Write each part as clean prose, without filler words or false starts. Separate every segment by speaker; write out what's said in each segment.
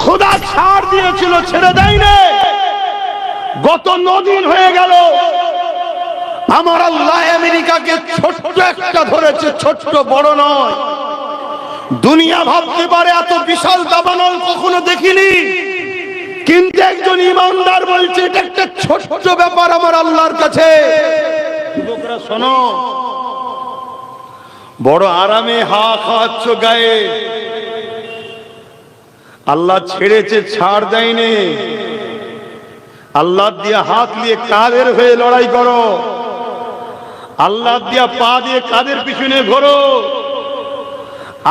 Speaker 1: খোদা ছাড় দিয়েছিল, ছেড়ে দেয়নি। গত 9 দিন হয়ে গেল আমার আল্লাহ আমেরিকাকে ছোট্ট একটা ধরেছে, ছোট্ট, বড় নয়। দুনিয়া ভাবতে পারে এত বিশাল দাবানল কখনো দেখিনি, কিন্তু একজন ইমানদার বলছে এটা একটা ছোট্ট ব্যাপার আমার আল্লাহর কাছে। লোকরা শোনো, বড় আরামে হাওয়া খাওয়াচ্ছ গায়ে, আল্লাহ ছেড়েছে, ছাড় দেয়নি। আল্লাহ দিয়া হাত নিয়ে কাদের হয়ে লড়াই করো, আল্লাহ দিয়া পা দিয়ে কাদের পিছনে ঘোরো,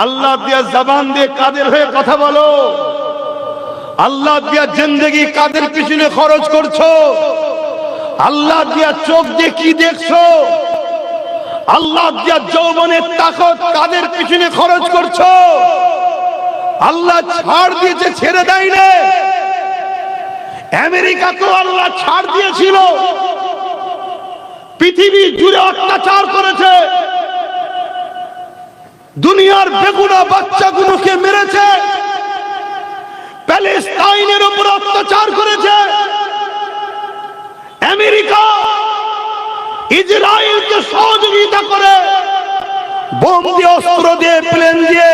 Speaker 1: আল্লাহ দিয়া জবান দিয়ে কাদের হয়ে কথা বলো, আল্লাহ দিয়া জিন্দেগি কাদের পিছনে খরচ করছো, আল্লাহ দিয়া চোখ দিয়ে কি দেখছো, আল্লাহ দিয়া যৌবনের তাকত কাদের পিছনে খরচ করছো। আল্লাহ ছাড় দিয়েছে, ছেড়ে দেয়নি। আমেরিকাকেও আল্লাহ ছাড় দিয়েছিল, পৃথিবী জুড়ে অত্যাচার করেছে, দুনিয়ার বেগুনা বাচ্চাগুলোকে মেরেছে, প্যালেস্টাইনের উপর অত্যাচার করেছে। আমেরিকা ইসরায়েলকে সহযোগিতা করে বোম দিয়ে, অস্ত্র দিয়ে, প্লেন দিয়ে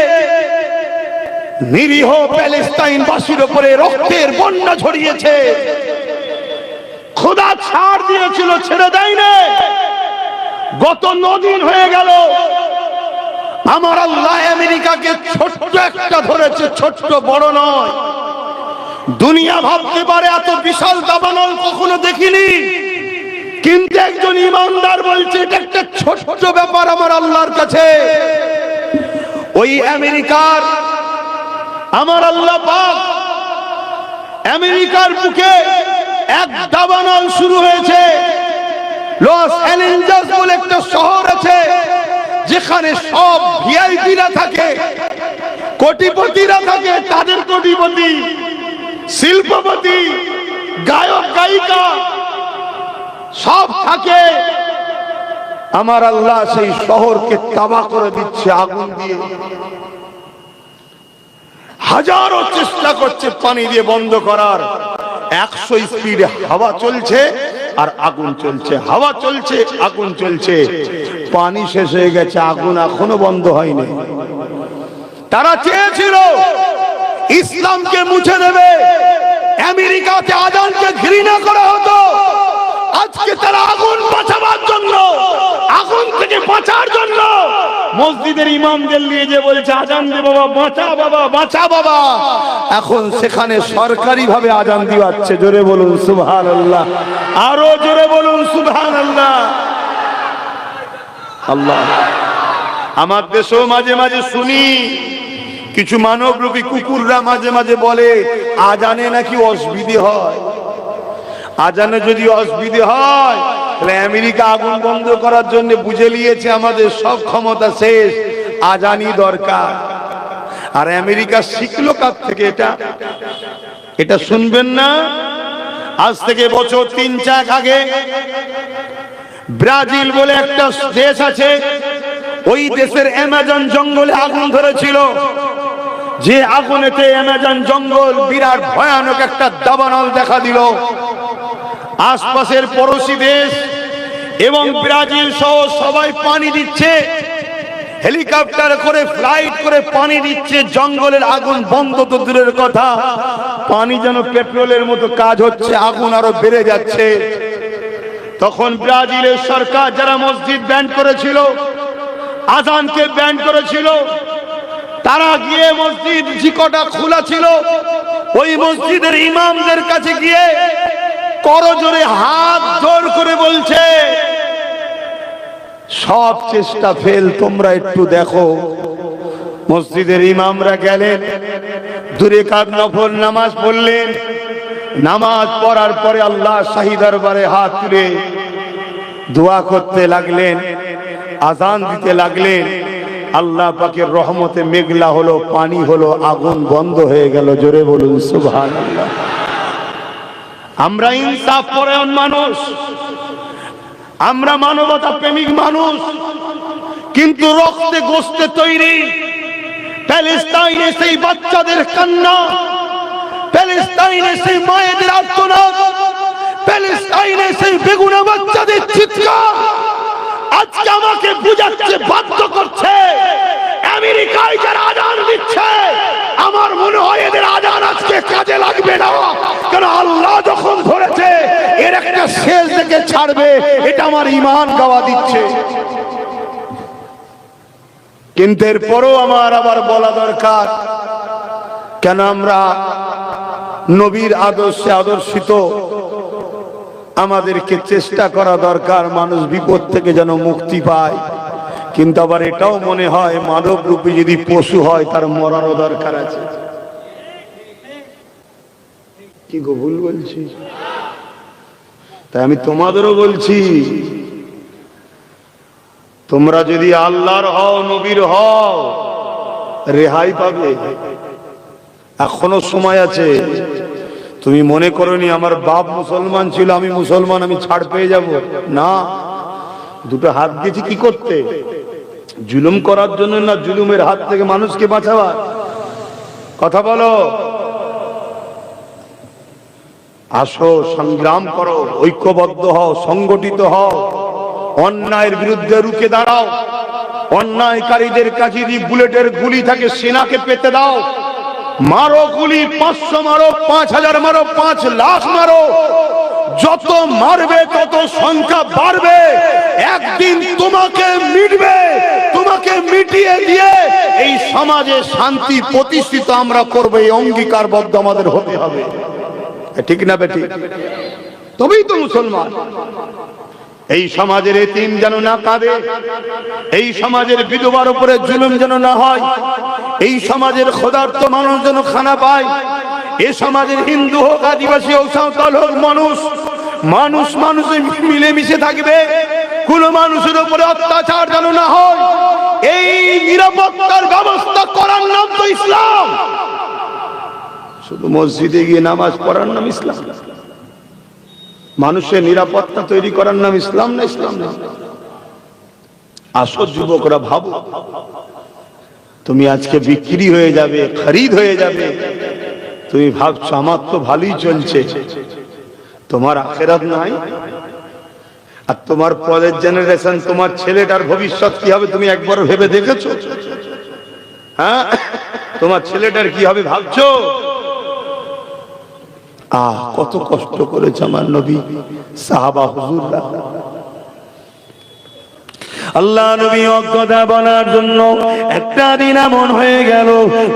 Speaker 1: নিরীহ প্যালেস্টাইনবাসীর উপরে রক্তের বন্যা ঝরিয়েছে। খোদা ছাড় দিয়েছিল, ছেড়ে দেয়নি। গত 9 দিন হয়ে গেল আমার আল্লাহ আমেরিকাকে ছোট্ট একটা ধরেছে, ছোট্ট, বড় নয়। দুনিয়া ভাবতে পারে এত বিশাল দাবানল কখনো দেখিনি, কিন্তু একজন ইমানদার বলছে এটা একটা ছোট্ট ব্যাপার আমার আল্লাহর কাছে। ওই আমেরিকার আমার আল্লাহ পাক আমেরিকার বুকে এক দাবানল শুরু হয়েছে। লস অ্যাঞ্জেলস বলে একটা শহর আছে, যেখানে সব ভিআইপিরা থাকে, কোটিপতিরা থাকে, তাদের কোটিপতি, শিল্পপতি, গায়ক গায়িকা সব থাকে। আমার আল্লাহ সেই শহরকে তাবাহ করে দিচ্ছে আগুন দিয়ে। হাজারো চেষ্টা করছে পানি দিয়ে বন্ধ করার, 100 স্পিডে হাওয়া চলছে আর আগুন চলছে, হাওয়া চলছে, আগুন চলছে। পানি শেষ হয়ে গেছে, আগুন এখনো বন্ধ হয়নি। তারা চেয়েছিল ইসলামকে মুছে দেবে, আমেরিকাতে আজানকে ঘৃণা করা হতো। আজকে তারা আগুন বাঁচাবার জন্য, আগুন থেকে বাঁচার জন্য মসজিদের ইমামদের নিয়ে যে বলছে আজান দে বাবা, বাঁচা বাবা, বাঁচা বাবা। এখন সেখানে সরকারি ভাবে আজান দিওয়াচ্ছে। জোরে বলুন সুবহানাল্লাহ, আরো জোরে বলুন সুবহানাল্লাহ। আল্লাহ, আমার দেশেও মাঝে মাঝে শুনি কিছু মানবরূপী কুকুররা মাঝে মাঝে বলে আজানে নাকি অসুবিধে হয়। আজানে যদি অসুবিধে হয় তাহলে আমেরিকা আগুন বন্ধ করার জন্য বুঝে নিয়েছে আমাদের সব ক্ষমতা শেষ, আজানই দরকার। আর আমেরিকা শিখলো কার থেকে? এটা শুনবেন না। আজ থেকে বছর 3-4 আগে ব্রাজিল বলে একটা দেশ আছে, ওই দেশের অ্যামাজন জঙ্গলে আগুন ধরেছিল। যে আগুনেতে অ্যামাজন জঙ্গল বিরাট ভয়ানক একটা দাবানল দেখা দিল। আশপাশের পড়োশি দেশ এবং ব্রাজিল সহ সবাই পানি দিচ্ছে, হেলিকপ্টার করে, ফ্লাইট করে পানি দিচ্ছে। জঙ্গলের আগুন বন্ধ তো দূরের কথা, পানি যেন পেট্রোলের মতো কাজ হচ্ছে, আগুন আরো বেড়ে যাচ্ছে। তখন ব্রাজিলের সরকার যারা মসজিদ ব্যান করেছিল, আজানকে ব্যান করেছিল, তারা গিয়ে মসজিদ যে কটা খোলা ছিল ওই মসজিদের ইমামদের কাছে গিয়ে করজোরে হাত জোর করে বলছে সব চেষ্টা ফেল, তোমরা একটু দেখো। মসজিদের ইমামরা গেলেন, দূরে কার নফল নামাজ পড়লেন। নামাজ পড়ার পরে আল্লাহ শাহী দরবারে হাত তুলে দোয়া করতে লাগলেন, আজান দিতে লাগলেন। আল্লাহ পাকের রহমতে মেঘলা হলো, পানি হলো, আগুন বন্ধ হয়ে গেল। জোরে বলুন সুবহানাল্লাহ। আমরা ইনসাফ পরায়ণ মানুষ, আমরা মানবতা প্রেমিক মানুষ, কিন্তু রক্তে গোস্তে তৈরি প্যালেস্টাইনে সেই বাচ্চাদের কান্না, প্যালেস্টাইনে সেই মায়েদের আর্তনাদ, প্যালেস্টাইনে সেই বেগুনা বাচ্চাদের চিৎকার আজকে আমাকে বুঝাচ্ছে, বাধ্য করছে। আমেরিকায় যারা আজান দিচ্ছে, আমার মনে হয় এদের আজান আজকে কাজে লাগবে না, কারণ আল্লাহ যখন ধরেছে এর একটা শেষ দেখে ছাড়বে, এটা আমার ঈমান গাওয়া দিচ্ছে। কিন্তু এরপরও আমার আবার বলা দরকার, কেন আমরা নবীর আদর্শে আদর্শিত, আমাদেরকে চেষ্টা করা দরকার মানুষ বিপদ থেকে যেন মুক্তি পায়। কিন্তু আবার এটাও মনে হয় মানব রূপে যদি পশু হয় তার মরারও দরকার আছে। কি গো ভুল বলছি? তাই আমি তোমাদেরও বলছি, তোমরা যদি আল্লাহর হও, নবীর হও, রেহাই পাবে। এখনো সময় আছে। তুমি মনে করোনি আমার বাপ মুসলমান ছিল, আমি মুসলমান, আমি ছাড় পেয়ে যাব না। দুটো হাত দিয়েছি কি করতে? জুলুম করার জন্য না, জুলুমের হাত থেকে মানুষকে বাঁচাবার। কথা বলো। আসো, সংগ্রাম করো, ঐক্যবদ্ধ হও, সংগঠিত হও, অন্যায়ের বিরুদ্ধে রুখে দাঁড়াও। অন্যায়কারীদের কাছে যদি বুলেটের গুলি থাকে সেনাকে পেতে দাও। মারো গুলি, 500 মারো, 5000 মারো, 5 লাখ মারো, যত মারবে তত সংখ্যা বাড়বে। একদিন তোমাকে মিটবে, তোমাকে মিটিয়ে দিয়ে এই সমাজে শান্তি প্রতিষ্ঠিত আমরা করবো, এই অঙ্গীকারবদ্ধ আমাদের হতে হবে। ঠিক না বেটি? তবেই তো মুসলমান। এই সমাজের এতিম যেন না কাঁদে, এই সমাজের বিধবার উপরে জুলুম যেন না হয়, এই সমাজের ক্ষুধার্ত মানুষ যেন খানা পায়, এ সমাজের হিন্দু হোক, আদিবাসী হোক, সাঁওতাল হোক, মানুষ মানুষে মিলেমিশে থাকবে, কোন মানুষের উপরে অত্যাচার যেন না হয়, এই নিরাপত্তার ব্যবস্থা করার নাম তো ইসলাম। শুধু মসজিদে গিয়ে নামাজ পড়ার নাম ইসলাম? মানুষের নিরাপত্তা তৈরি করার নাম ইসলাম না? ইসলাম না। আসো যুবকরা, ভাবো, তুমি আজকে বিক্রি হয়ে যাবে, খরিদ হয়ে যাবে। তুমি ভাবছো আমার তো ভালোই চলছে, তোমার আখিরাত নাই। আর তোমার পরের জেনারেশন, তোমার ছেলেটার ভবিষ্যৎ কি হবে তুমি একবার ভেবে দেখেছো? হ্যাঁ, তোমার ছেলেটার কি হবে ভাবছো? কত কষ্ট করেছে আমার নবী, সাহাবা, হুজুররা। আল্লাহ নবী অজ্ঞতা বলার জন্য একটা দিন এমন হয়ে গেল,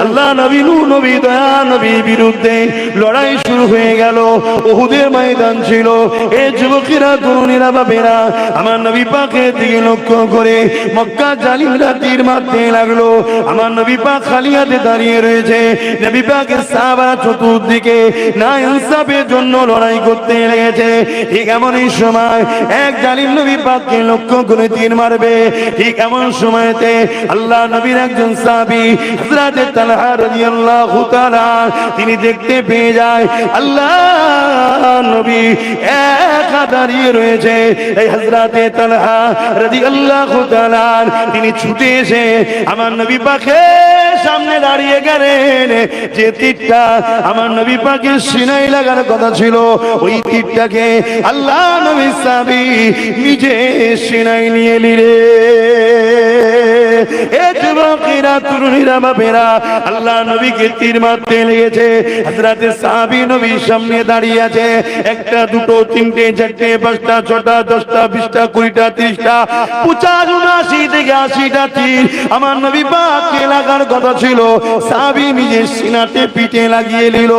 Speaker 1: আল্লাহ নবী, নবী, দয়া নবীর বিরুদ্ধে লড়াই শুরু হয়ে গেল। উহুদের ময়দান ছিল। এই যুবকেরা, তরুণীরা, বাবেরা আমার নবী পাকের দিকে লক্ষ্য করে মক্কা জালিমরা তীর মারতে লাগলো। আমার নবী পাক খালি হাতে দাঁড়িয়ে রয়েছে। নবী পাকের সাহাবারা চতুর্দিকে না ইনসাফের জন্য লড়াই করতে লেগেছে। ঠিক এমনই সময় এক জালিম নবী পাককে লক্ষ্য করে তীর মারবে। ঠিক এমন সময়তে আল্লাহ নবীর একজন সাহাবী হযরত তালহা রাদিয়াল্লাহু তাআলা তিনি দেখতে পেয়ে যায় আল্লাহ নবী একা দাঁড়িয়ে রয়েছে। এই হযরত তালহা রাদিয়াল্লাহু তাআলা তিনি ছুটে এসে আমার নবী পাকের সামনে দাঁড়িয়ে গেলেন। যে তীরটা আমার নবী পাকের সিনায় লাগার কথা ছিল, ওই তীরটাকে আল্লাহ নবী সাহাবী নিজে সিনায় নিয়ে নিলেন। যুবকেরা, তরুণীরা, বাবেরা আল্লাহ নবীকে তীর মারতে লেগেছে। হযরত সাহাবী নবীর সামনে দাঁড়িয়ে আছে। একটা, দুটো, তিনটে, চারটে, পাঁচটা, ছটা, 10টা, 20টা, 20টা, 30টা, 50, 79 থেকে 80টা তীর আমার নবী পাককে লাগার কথা ছিল। সাহাবী নিজের সিনাতে পিঠে লাগিয়ে নিল।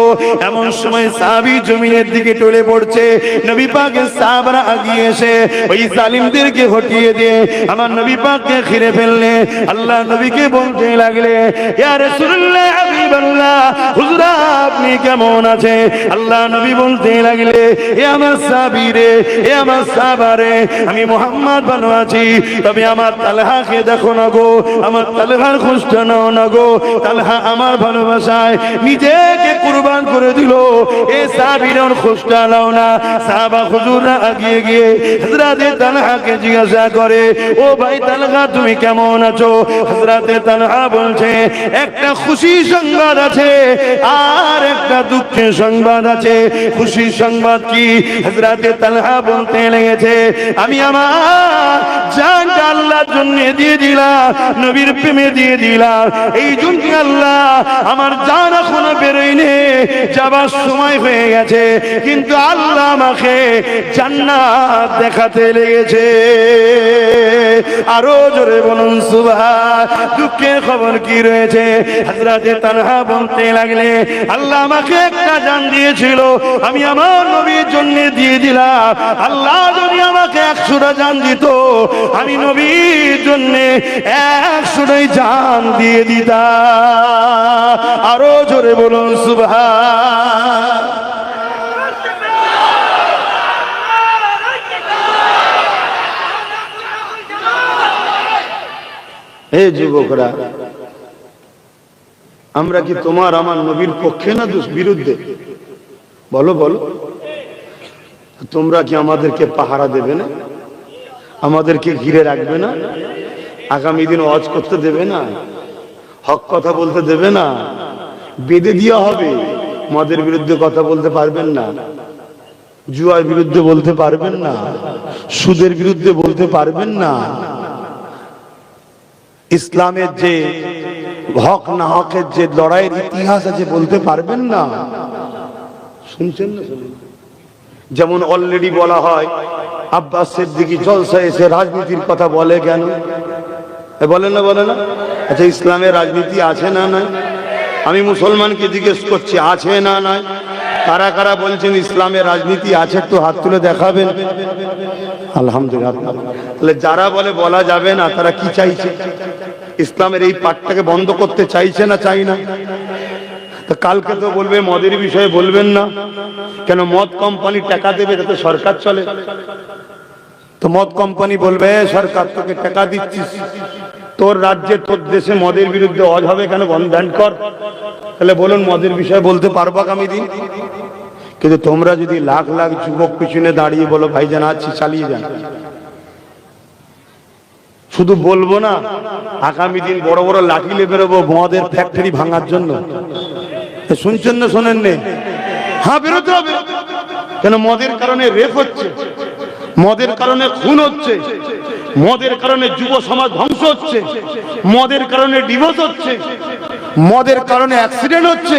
Speaker 1: এমন সময় সাহাবী জমিনের দিকে টলে পড়ছে। নবী পাকের সাহাবারা আগিয়ে এসে ওই জালিমদেরকে হটিয়ে দিয়ে আমার নবী পাককে ঘিরে ফেললে। আল্লাহ নবীকে বলতে লাগলে, ইয়া রাসূলুল্লাহ, হাবিবাল্লাহ, হুজুর আপনি কেমন আছেন? আল্লাহ নবী বলতে লাগলে, এ আমার সাহাবী রে, এ আমার সাহাবা রে, আমি মুহাম্মদ ভালো আছি, তবে আমার তালহাকে দেখো না গো, আমার তালহার খোঁজটা নাও না গো। তালহা আমার ভালোবাসায় নিজেকে কুরবান করে দিল, এ সাহাবীর খোঁজটা নাও না। সাহাবা হুজুররা আগিয়ে গিয়ে হযরত তালহাকে জিজ্ঞাসা করে, ও ভাই তালহা তুমি কেমন আছো? হযরত তালহা বলছে, একটা খুশি সংবাদ আছে আর একটা
Speaker 2: একটা দুঃখের সংবাদ আছে। খুশির সংবাদ কি? হযরতে তালহা বলতে লেগেছে, আমি আমার জানটা আল্লাহর জন্য দিয়ে দিলাম, নবীর প্রেমে দিয়ে দিলাম, এই জন্য আল্লাহ আমার জান এখনো বেরোয়নি, যাবার সময় হয়ে গেছে, কিন্তু আল্লাহ আমাকে জান্নাত দেখাতে লেগেছে। আরো জোরে বলুন সুবহান। দুঃখের খবর কি রয়েছে? হযরতে তালহা বলতে লাগলে, আল্লাহ আমাকে একটা জান দিয়েছিল, আমি আমার নবীর জন্য দিয়ে দিলাম, আল্লাহ যদি আমাকে 100টা জান দিত, আমি নবীর জন্য 100টাই জান দিয়ে দিতাম। আরো জোরে বলুন সুবহান।
Speaker 1: হে যুবকরা, আমরা কি তোমার আমার নবীর পক্ষে না বিরুদ্ধে? বলো বলো। তোমরা কি আমাদেরকে পাহারা দেবে না? আমাদেরকে ঘিরে রাখবে না? আগামী দিন ওয়াজ করতে দেবে না? হক কথা বলতে দেবে না? বেঁধে দেওয়া হবে। মদের বিরুদ্ধে কথা বলতে পারবেন না, জুয়ার বিরুদ্ধে বলতে পারবেন না, সুদের বিরুদ্ধে বলতে পারবেন না, ইসলামের যে হক না হকের যে লড়াইয়ের ইতিহাস আছে বলতে পারবেন না। শুনছেন না? যেমন অলরেডি বলা হয় আব্বাস সিদ্দিকী জলসা এসে রাজনীতির কথা বলে কেন? বলে না, বলে না? আচ্ছা, ইসলামের রাজনীতি আছে না নাই? আমি মুসলমানকে জিজ্ঞেস করছি, আছে না নাই? কারা কারা বলছেন ইসলামের রাজনীতি আছে? একটু হাত তুলে দেখাবেন। আলহামদুলিল্লাহ। তাহলে যারা বলে বলা যাবে না, তারা কি চাইছে? ইসলামের এই পাঠটাকে বন্ধ করতে চাইছে না চাই না? তো কালকে তো বলবে মদের বিষয়ে বলবেন না কেন? মদ কোম্পানি টাকা দেবে, যাতে সরকার চলে। তো মদ কোম্পানি বলবে, সরকার তোকে টাকা দিচ্ছিস, তোর রাজ্যে তোর দেশে মদের বিরুদ্ধে ওয়াজ হবে কেন, বন্ধ কর। তাহলে বলুন মদের বিষয়ে বলতে পারবো আগামী দিন? কিন্তু তোমরা যদি লাখ লাখ যুবক পিছনে দাঁড়িয়ে বলো ভাইজান আছি, চালিয়ে যান, শুধু বলবো না, আগামী দিন বড় বড় লাঠি নিয়ে বেরোবো মদের ফ্যাক্টরি ভাঙার জন্য। শুনছেন না শোনেন নে? হ্যাঁ, বেরোতে হবে। কেন? মদের কারণে রেপ হচ্ছে, মদের কারণে খুন হচ্ছে, মদের কারণে যুব সমাজ ধ্বংস হচ্ছে, মদের কারণে ডিভোর্স হচ্ছে, মদের কারণে অ্যাক্সিডেন্ট হচ্ছে,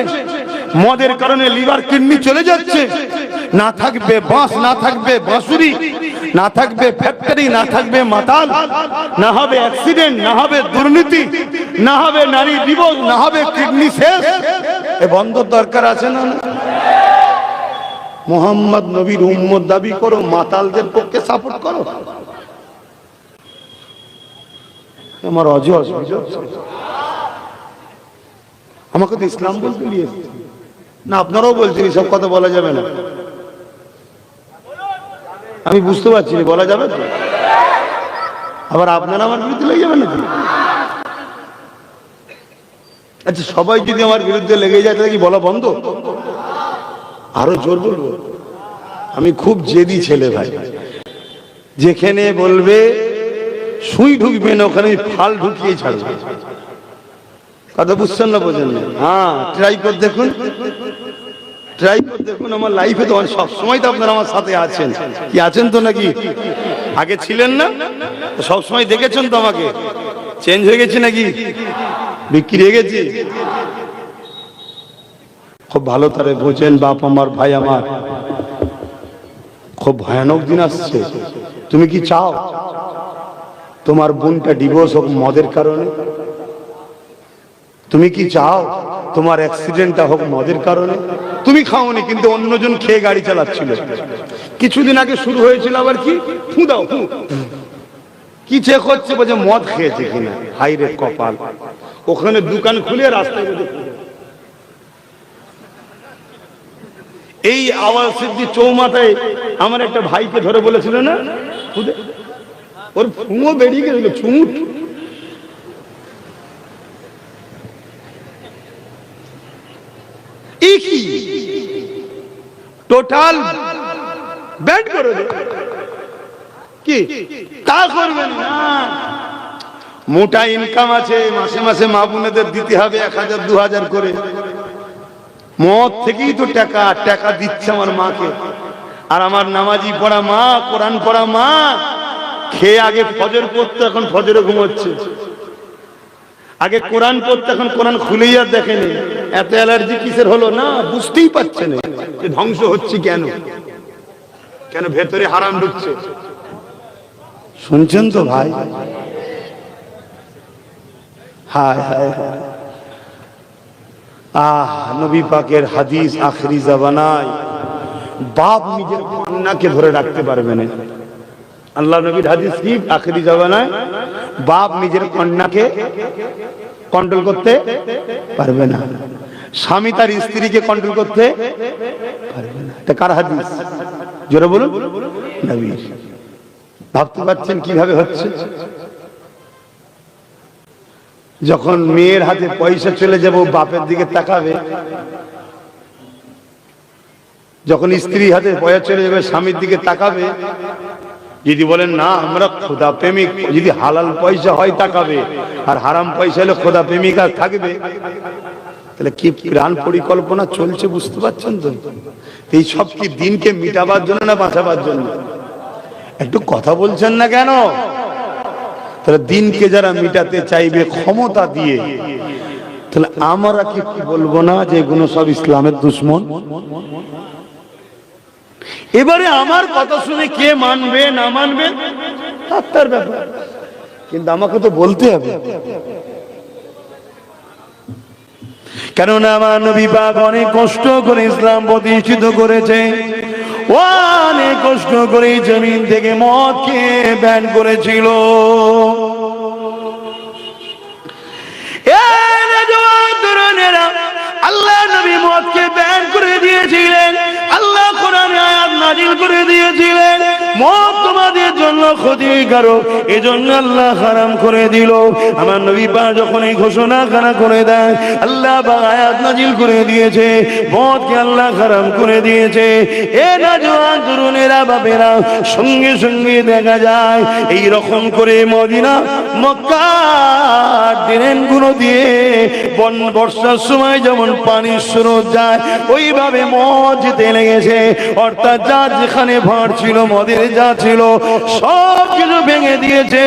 Speaker 1: মদের কারণে লিভার কিডনি চলে যাচ্ছে। না থাকবে বাঁশ, না থাকবে বাঁশুরি, না থাকবে ফ্যাক্টরি, না থাকবে মাতাল, না হবে অ্যাক্সিডেন্ট, না হবে দুর্নীতি, না হবে নারী ডিভোর্স, না হবে কিডনি শেষ। এ বন্ধ দরকার আছে না? মোহাম্মদ নবীর উম্মত দাবি করো, মাতালদের পক্ষে সাপোর্ট করো। আমার অসুবিধা আমাকে তো ইসলাম বলতে নিয়ে এসেছে না, আপনারাও বলছেন এসব কথা বলা যাবে না। আমি বুঝতে পারছি বলা যাবে তো, আবার আপনারা আমার বিরুদ্ধে লেগে যাবেন নাকি? আচ্ছা, সবাই যদি আমার বিরুদ্ধে লেগে যায় তাহলে কি বলা বন্ধ? আরো জোর বলবো। আমি খুব জেদি ছেলে ভাই, যেখানে বলবে সুই ঢুকবে না ওখানে ফাল ঢুকিয়ে ছাড়বে। কথা বুঝছেন না? বোঝেন না? হ্যাঁ, ট্রাই করে দেখুন, ট্রাই করে দেখুন। আমার লাইফে তো সব সময় তো আপনারা আমার সাথে আছেন। কি আছেন তো নাকি? আগে ছিলেন না? সব সময় দেখেছেন তো আমাকে। চেঞ্জ হয়ে গেছে নাকি? বিক্রি হয়ে গেছি? খুব ভালো তারে বোঝেন বাপ আমার, ভাই আমার, খুব ভয়ানক দিন আসছে। তুমি কি চাও তোমার বোনটা ডিভোর্স হোক মদের কারণে? তুমি কি চাও তোমার অ্যাক্সিডেন্টটা হোক মদের কারণে? তুমি খাওনি কিন্তু অন্যজন খেয়ে গাড়ি চালাচ্ছিল। কিছুদিন আগে শুরু হয়েছিল আবার কি ফু দাও ফু, কি চেক হচ্ছে বলছে মদ খেয়েছে কিনা। হাই রে কপাল, ওখানে দোকান খুলে রাস্তায় এই আওয়াজ সিদ্ধি চৌমাথায় আমার একটা ভাইকে ধরে বলেছিল না, ওর ফুঁও বেরিয়ে গেছিল, চুমুট। টোটাল ব্যান্ড করে দেবে। কি তা করবেন না? মোটা ইনকাম আছে, মাসে মাসে মা বোনেদের দিতে হবে 1000 2000 করে। মদ থেকেই তো টাকা টাকা দিচ্ছে আমার মাকে। আর আমার নামাজি পড়া মা, কোরআন পড়া মা খেয়ে আগে ফজর পড়তো, এখন ফজরে ঘুমোচ্ছে। আগে কোরআন পড়তো, এখন কোরআন খুলেই আর দেখেনি। এত অ্যালার্জি কিসের হলো না বুঝতেই পারছে না যে ধ্বংস হচ্ছে কেন, কেন ভেতরে হারাম ঢুকছে। শুনছেন তো ভাই? হায় হায় হায়। নবী পাকের হাদিস আখরি জামানায় বাপ নিজের কন্যাকে ধরে রাখতে পারবে না। আল্লাহ নবীর হাদিস কি? আখরি জামানায় বাপ নিজের কন্যাকে কন্ট্রোল করতে পারবে না, স্বামী তার স্ত্রীকে কন্ট্রোল করতে পারবে না। এটা কার হাদিস? জোরে বলুন। নবীর। ভাবতে পারছেন কিভাবে হচ্ছে? যখন মেয়ের হাতে পয়সা চলে যাবে বাপের দিকে তাকাবে, যখন স্ত্রীর হাতে পয়সা চলে যাবে স্বামীর দিকে তাকাবে। যদি বলেন না আমরা খোদা প্রেমিক, যদি হালাল পয়সা হয় তাকাবে, আর হারাম পয়সা হলে খোদা প্রেমিক আর থাকবে? তাহলে কি প্রাণ পরিকল্পনা চলছে বুঝতে পারছেন তো? এই সব কি দিনকে মিটাবার জন্য না বাঁচাবার জন্য? একটু কথা বলছেন না কেন? তাহলে দিনকে যারা মিটাতে চাইবে ক্ষমতা দিয়ে, তাহলে আমরা কি বলবো না যে এগুলো সব ইসলামের দুশ্মন? এবারে আমার কথা শুনে কে মানবে না মানবে তার ব্যাপার, কিন্তু আমাকে তো বলতে হবে।
Speaker 2: কেননা আমার নবী পাক অনেক কষ্ট করে ইসলাম প্রতিষ্ঠিত করেছে, অনেক কষ্ট করে জমিন থেকে মদকে ব্যান করেছিল। আল্লাহ নবী মদকে ব্যান করে দিয়েছিলেন। আল্লাহ কোরআনে আয়াত নাযিল করে দিয়েছিলেন মদ তোমাদের জন্য ক্ষতিকারক, এজন্য আল্লাহ হারাম করে দিল। আমার নবী পাক যখন এই ঘোষণা করে দেন, আল্লাহ পাক আয়াত নাযিল করে দিয়েছে মদকে আল্লাহ হারাম করে দিয়েছে। এ নওজোয়ান তরুণেরা বাপেরা, সঙ্গে সঙ্গে দেখা যায় এই রকম করে মদিনা মক্কার ড্রেনগুলো দিয়ে বর্ষার সময় যেমন পানির স্রোত যায়, ওইভাবে মদ যেতে লেগেছে। অর্থাৎ যা যেখানে ভাঁড় ছিল মদের যা ছিল সব কিছু ভেঙে দিয়েছে।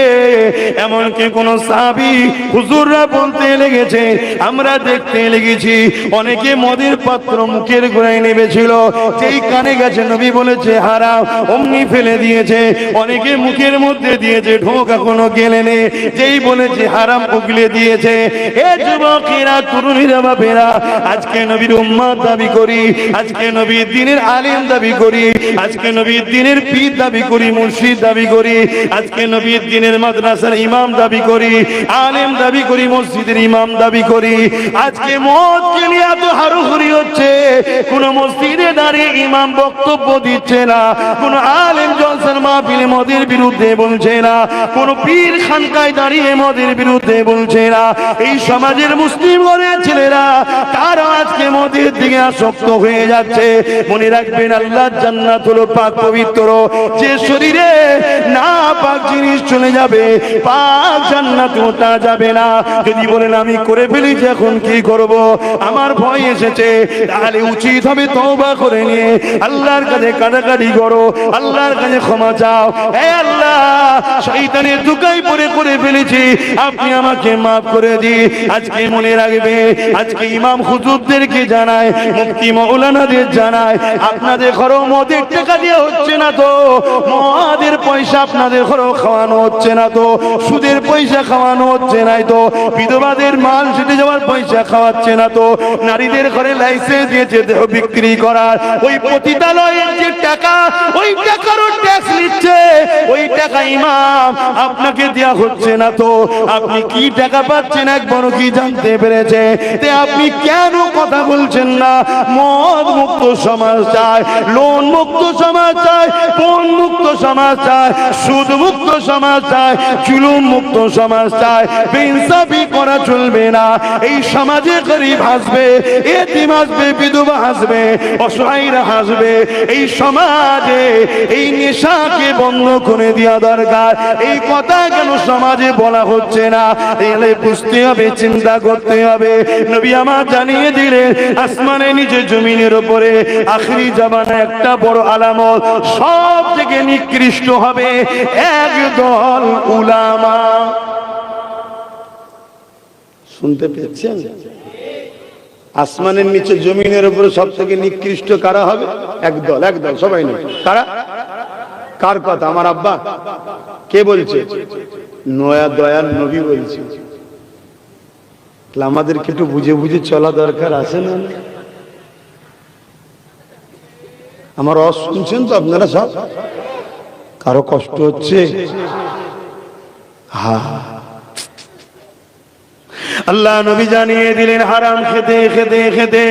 Speaker 2: এমনকি কোন সাহাবী হুজুররা বলতে লেগেছে, আমরা দেখতে লেগেছি অনেকে মদের পাত্র মুখের গোড়ায় নেমেছিল, যেই কানে গেছে নবী বলেছে হারাম, অমনি ফেলে দিয়েছে। অনেকে মুখের মধ্যে দিয়েছে, ঢোক এখনো গেলেনে, যেই বলেছে হারাম উগলে দিয়েছে। এ যুবকেরা, তরুণীরা বাপেরা, আজকে নবীর উম্মত দাবি করি, আজকে নবীর দ্বীনের আলেম দাবি করি, আজকে নবীর দ্বীনের পীর দাবি করি, মুর্শিদ দাবি করি, আজকে নবীর দ্বীনের মাদ্রাসার ইমাম দাবি করি, আলেম দাবি করি, মসজিদের ইমাম দাবি করি। আজকে মদকে নিয়ে এত হারুহুরি হচ্ছে, কোন মসজিদে দাঁড়িয়ে ইমাম বক্তব্য দিচ্ছে না, কোন আলেম জলসার মাহফিলে মদের বিরুদ্ধে বলছে না, কোন পীর খানকায় দাঁড়িয়ে মদের বিরুদ্ধে বলছে না। এই সমাজের মুসলিম ঘরের ছেলেরা তারা আজকে মদের দিকে আসক্ত হয়ে যাচ্ছে। মনে রাখবেন, আল্লাহর জান্নাত হলো পাক পবিত্র, যে শরীরে না পাক জিনিস চলে যাবে পাক জান্নাত ওটা যাবে না। যদি বলেন আমি করে ফেলেছি এখন কি করব, আমার ভয় এসেছে, তাহলে উচিত হবে তওবা করে নিয়ে আল্লাহর কাছে কাটাকাটি করো, আল্লাহর কাছে ক্ষমা চাও। হে আল্লাহ, শয়তানের ধোঁকায় পড়ে করে ফেলেছি, আপনি আমাকে মাফ করে দিন। আজকে মনে রাখবে, আজকে ইমাম হুজুরদেরকে জানায়, মুফতি মাওলানাদের জানায়, আপনাদের ঘরে মদের টাকা দিয়ে হচ্ছে না তো, মদের পয়সা আপনাদের ঘরে খাওয়ানো হচ্ছে না তো, সুদের পয়সা খাওয়ানো হচ্ছে না তো, বিধবাদের মাল সেটে যাওয়ার পয়সা খাওয়াচ্ছে না তো, নারীদের ঘরে লাইসেন্স দিয়েছে দেহ বিক্রি করার, ওই পতিতালয়ের যে টাকা, ওই টাকারও ট্যাক্স নিচ্ছে, ওই টাকা ইমাম আপনাকে দেয়া হচ্ছে না তো, আপনি কি টাকা পাচ্ছেন একবারও কি জানতে পেরেছে? তে আপনি কেন কথা বলছেন না? মদ মুক্ত সমাজ চায়, লোন মুক্ত সমাজ চায়, পণ মুক্ত সমাজ চায়, সুদ মুক্ত সমাজ চায়, জুলুম মুক্ত সমাজ চায়। বেইনসাফি করা চলবে না। এই সমাজে গরিব হাসবে, এতিম হাসবে, বিধবা হাসবে, অসহায়রা হাসবে। এই সমাজে এই নেশাকে বন্ধ করে দেওয়া দরকার। এই কথা কেন সমাজে বলা হচ্ছে না? এলে বুঝতে হবে, চিন্তা করতে হবে। নবী আমার জানিয়ে দিলেন আসমানের নিচে জমিনের উপরে আখিরি জামানা একটা বড় আলামত, সব থেকে নিকৃষ্ট হবে একদল উলামা।
Speaker 1: শুনতে পেয়েছেন? আসমানের নিচে জমিনের উপরে সব থেকে নিকৃষ্ট কারা হবে? একদল, একদল, সবাই নয়। কারা? কার কথা? আমার আব্বা? কে বলছে? নয়া দয়াল নবী বলছে। আমাদেরকে একটু বুঝে বুঝে চলা দরকার আছে না? আমার রস শুনছেন তো আপনারা সব? কারো কষ্ট হচ্ছে?
Speaker 2: আল্লাহ নবী জানিয়ে দিলেন হারাম খেতে খেতে খেতে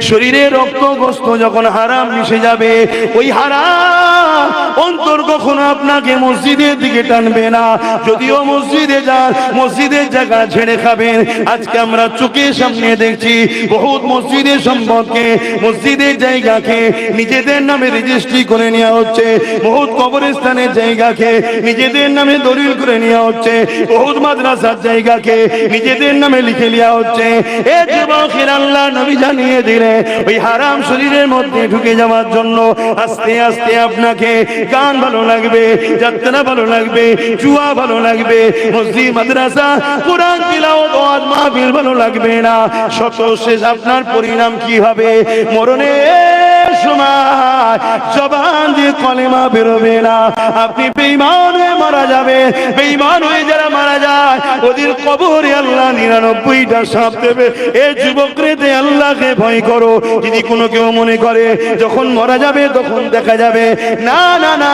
Speaker 2: শরীরে রক্তগ্রস্ত যখন হারাম মিশে যাবে, ওই হারাম অন্তর কখনো আপনাকে মসজিদের দিকে টানবে না। যদিও মসজিদে যান, মসজিদের জায়গা ছেড়ে খাবেন। আজকে আমরা চোখের সামনে দেখছি বহুত মসজিদের সম্পদকে, মসজিদের জায়গাকে নিজেদের নামে রেজিস্ট্রি করে নেওয়া হচ্ছে। বহুত কবরস্থানের জায়গাকে নিজেদের নামে দলিল করে নেওয়া হচ্ছে। বহুত মাদ্রাসার জায়গাকে নিজেদের নামে লিখে নেওয়া হচ্ছে। এ যুবকের আল্লাহ নবী জানিয়ে দিলেন ওই হারাম শরীরের মধ্যে ঢুকে যাওয়ার জন্য আস্তে আস্তে আপনাকে গান ভালো লাগবে, যাত্রা ভালো লাগবে, জুয়া ভালো লাগবে, মসজিদ মাদ্রাসা কোরআন তিলাওয়াত ওয়াজ মাহফিল ভালো লাগবে না। শত শেষ আপনার পরিণাম কি হবে? মরণের সময় জবান দিয়ে কলেমা বেরোবে না। আপনি বেঈমান হয়ে মারা যাবে। বেঈমান হয়ে যারা মারা যায় ওদের কবরে আল্লাহ 99টা সাপ দেবে। এ যুবকরে দে আল্লাহকে ভয় করো। যদি কোনো কেউ মনে করে যখন মারা যাবে তখন দেখা যাবে, না না না,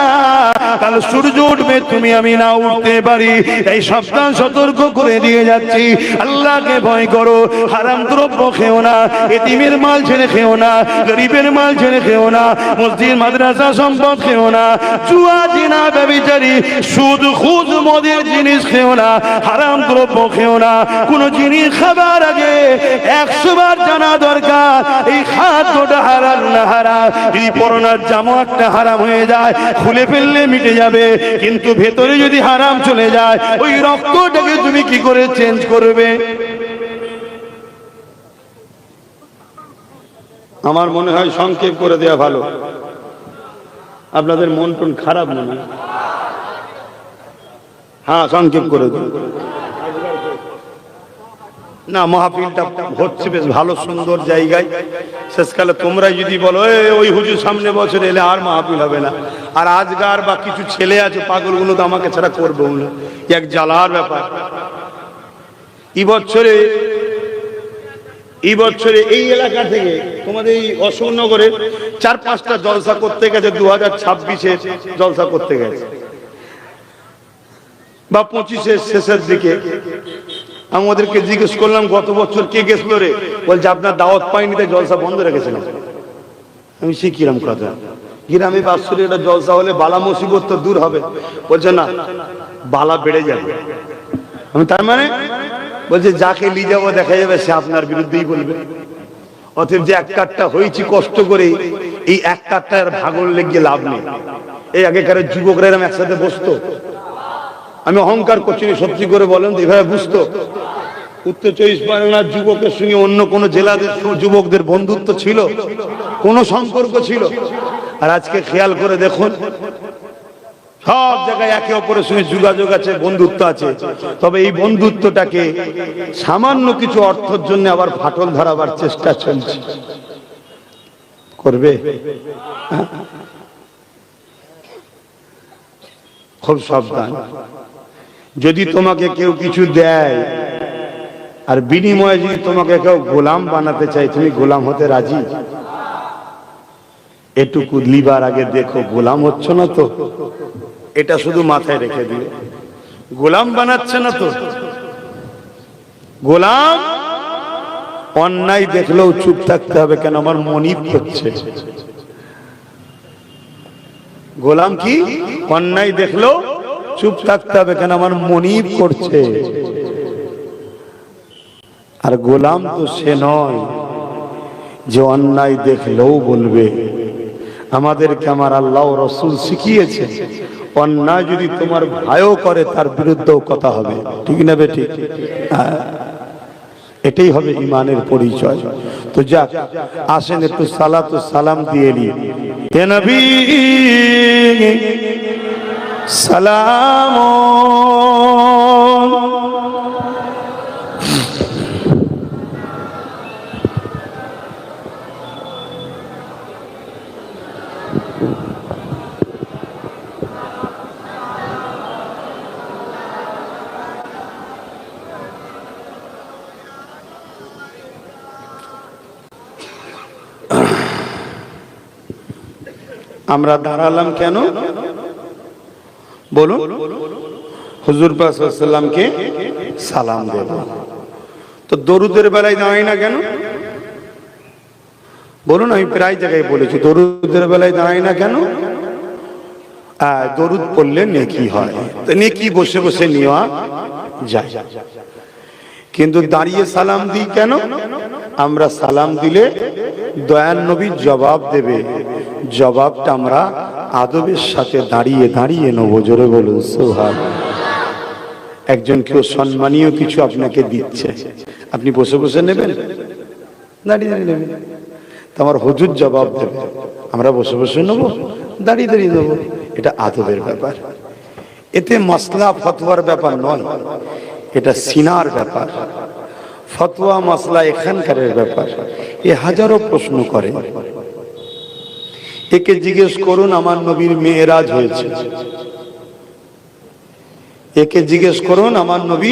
Speaker 2: কাল সূর্য উঠবে তুমি আমি না উঠতে পারি। এই সাবধান সতর্ক করে দিয়ে যাচ্ছি, আল্লাহকে ভয় করো। হারাম দ্রব্য খেও না, এতিমের মাল ছেড়ে খেও না, গরিবের মাল ছেড়ে খেও না, মসজিদ মাদ্রাসা সম্পদ খেও না, জুয়া জিনা ব্যভিচারী সুদ খুদ মদের জিনিস খেও না, হারাম দ্রব্য খেও না। কোন জিনিস খাবার আগে 100 বার জানা দরকার এই খাদ্যটা হারাম না হারাম। যদি পরনার জামা একটা হারাম হয়ে যায় খুলে ফেললে মিটে যাবে, কিন্তু ভেতরে যদি হারাম চলে যায় ওই রক্তটাকে তুমি কি করে চেঞ্জ করবে?
Speaker 1: আমার মনে হয় সংক্ষেপ করে দেওয়া ভালো। আপনাদের মন টন খারাপ মনে হয়? হ্যাঁ, সংক্ষেপ করে দিন না। মাহফিলটা হচ্ছে বেশ ভালো সুন্দর জায়গায়। শেষকালে তোমরাই যদি বলো ওই হুজুর সামনে বছর এলে আর মাহফিল হবে না, আর আজগার বা কিছু ছেলে আছে পাগলগুলো তো আমাকে ছাড়া করবো না, এক জ্বালার ব্যাপার। এই বছরে এই এলাকা থেকে তোমাদের এই অশোকনগরে 4-5টা জলসা করতে গেছে, 2026-এর জলসা করতে গেছে বা 25-এর শেষের দিকে। আমাদেরকে জিজ্ঞেস করলাম গত বছর কে গেছিল রে? বলছে আপনার দাওয়াত পাইনি তাই জলসা বন্ধ রেখেছিলাম। আমি সে কিরম কথা? গ্রামে বাৎসরে এটা জলসা হলে বালা মুসিবত তো দূর হবে। বলছে না, বালা বেড়ে যাবে। আমি তার মানে বলছে যাকে নিয়ে যাবো দেখা যাবে সে আপনার বিরুদ্ধেই বলবে। অতএব যে এক কাঠটা হয়েছি কষ্ট করে, এই এক কাঠটার ভাগল লেগে লাভ নেই। এই আগেকার যুবকরা এরকম একসাথে বসতো? আমি অহংকার করছি না, সত্যি করে বলেন তো এভাবে বুঝতো? উত্তর 24 পরগনার যুবকের সঙ্গে অন্য কোন জেলাদের যুবকদের বন্ধুত্ব ছিল? কোন সম্পর্ক ছিল? আর আজকে খেয়াল করে দেখুন, সব জায়গায় একে অপরের সঙ্গে যোগাযোগ আছে, বন্ধুত্ব আছে। তবে এই বন্ধুত্বটাকে সামান্য কিছু অর্থের জন্য আবার ফাটল ধরাবার চেষ্টা চলছে। করবে? খুব সাবধান। যদি তোমাকে কেউ কিছু দেয় আর বিনিময়ে যদি তোমাকে কেউ গোলাম বানাতে চায়, তুমি গোলাম হতে রাজি? এটুকু লিবার আগে দেখো গোলাম হচ্ছ না তো। এটা শুধু মাথায় রেখে দিও, গোলাম বানাচ্ছে না তো। গোলাম অন্যায় দেখলেও চুপ থাকতে হবে, কেন আমার মনিব করছে। গোলাম কি? অন্যায় দেখলেও চুপ থাকতে হবে, কেন আমার মনিব করছে। আর গোলাম তো সে নয় যে অন্যায় দেখলেও বলবে। আমাদেরকে আমার আল্লাহ ও রাসূল শিখিয়েছে, অন্যায় যদি তোমার ভাইও করে তার বিরুদ্ধেও কথা হবে, ঠিক না বেঠিক? হ্যাঁ, এটাই হবে ইমানের পরিচয়। তো যাক, আসেন একটু সালাত ও সালাম দিয়ে নি। হে নবী সালাম। আমরা দাঁড়ালাম কেন বলুন? হুজুর পাক সাল্লাল্লাহু আলাইহি ওয়াসাল্লামকে সালাম দেব। তো দরুদের বেলায় দাঁড়াই না কেন বলুন? আমি প্রায় জায়গায় বলেছি, দরুদের বেলায় দাঁড়াই না কেন? দরুদ পড়লে নেকি হয়, তো নেকি বসে বসে নেওয়া যায়, কিন্তু দাঁড়িয়ে সালাম দিই কেন? আমরা সালাম দিলে দয়ার নবী জবাব দেবে, জবাবটা আমরা আদবের সাথে দাঁড়িয়ে দাঁড়িয়ে নেব। জোরে বলুন সুবহানাল্লাহ। একজন কেউ সম্মানীয় কিছু আপনাকে দিচ্ছে, আপনি বসে বসে নেবেন? দাঁড়িয়ে দাঁড়িয়ে নেবেন। তো আমার হুজুর জবাব দেবে, আমরা বসে বসে নেব, দাঁড়িয়ে দাঁড়িয়ে নেব। এটা আদবের ব্যাপার, এতে মাসলা ফতোয়ার ব্যাপার নয়, এটা সিনার ব্যাপার। ফতোয়া মাসলা এখানকার ব্যাপার। এ হাজারো প্রশ্ন করে, একে জিজ্ঞেস করুন আমার নবীর মেয়েরাজ হয়েছে, একে জিজ্ঞেস করুন আমার নবী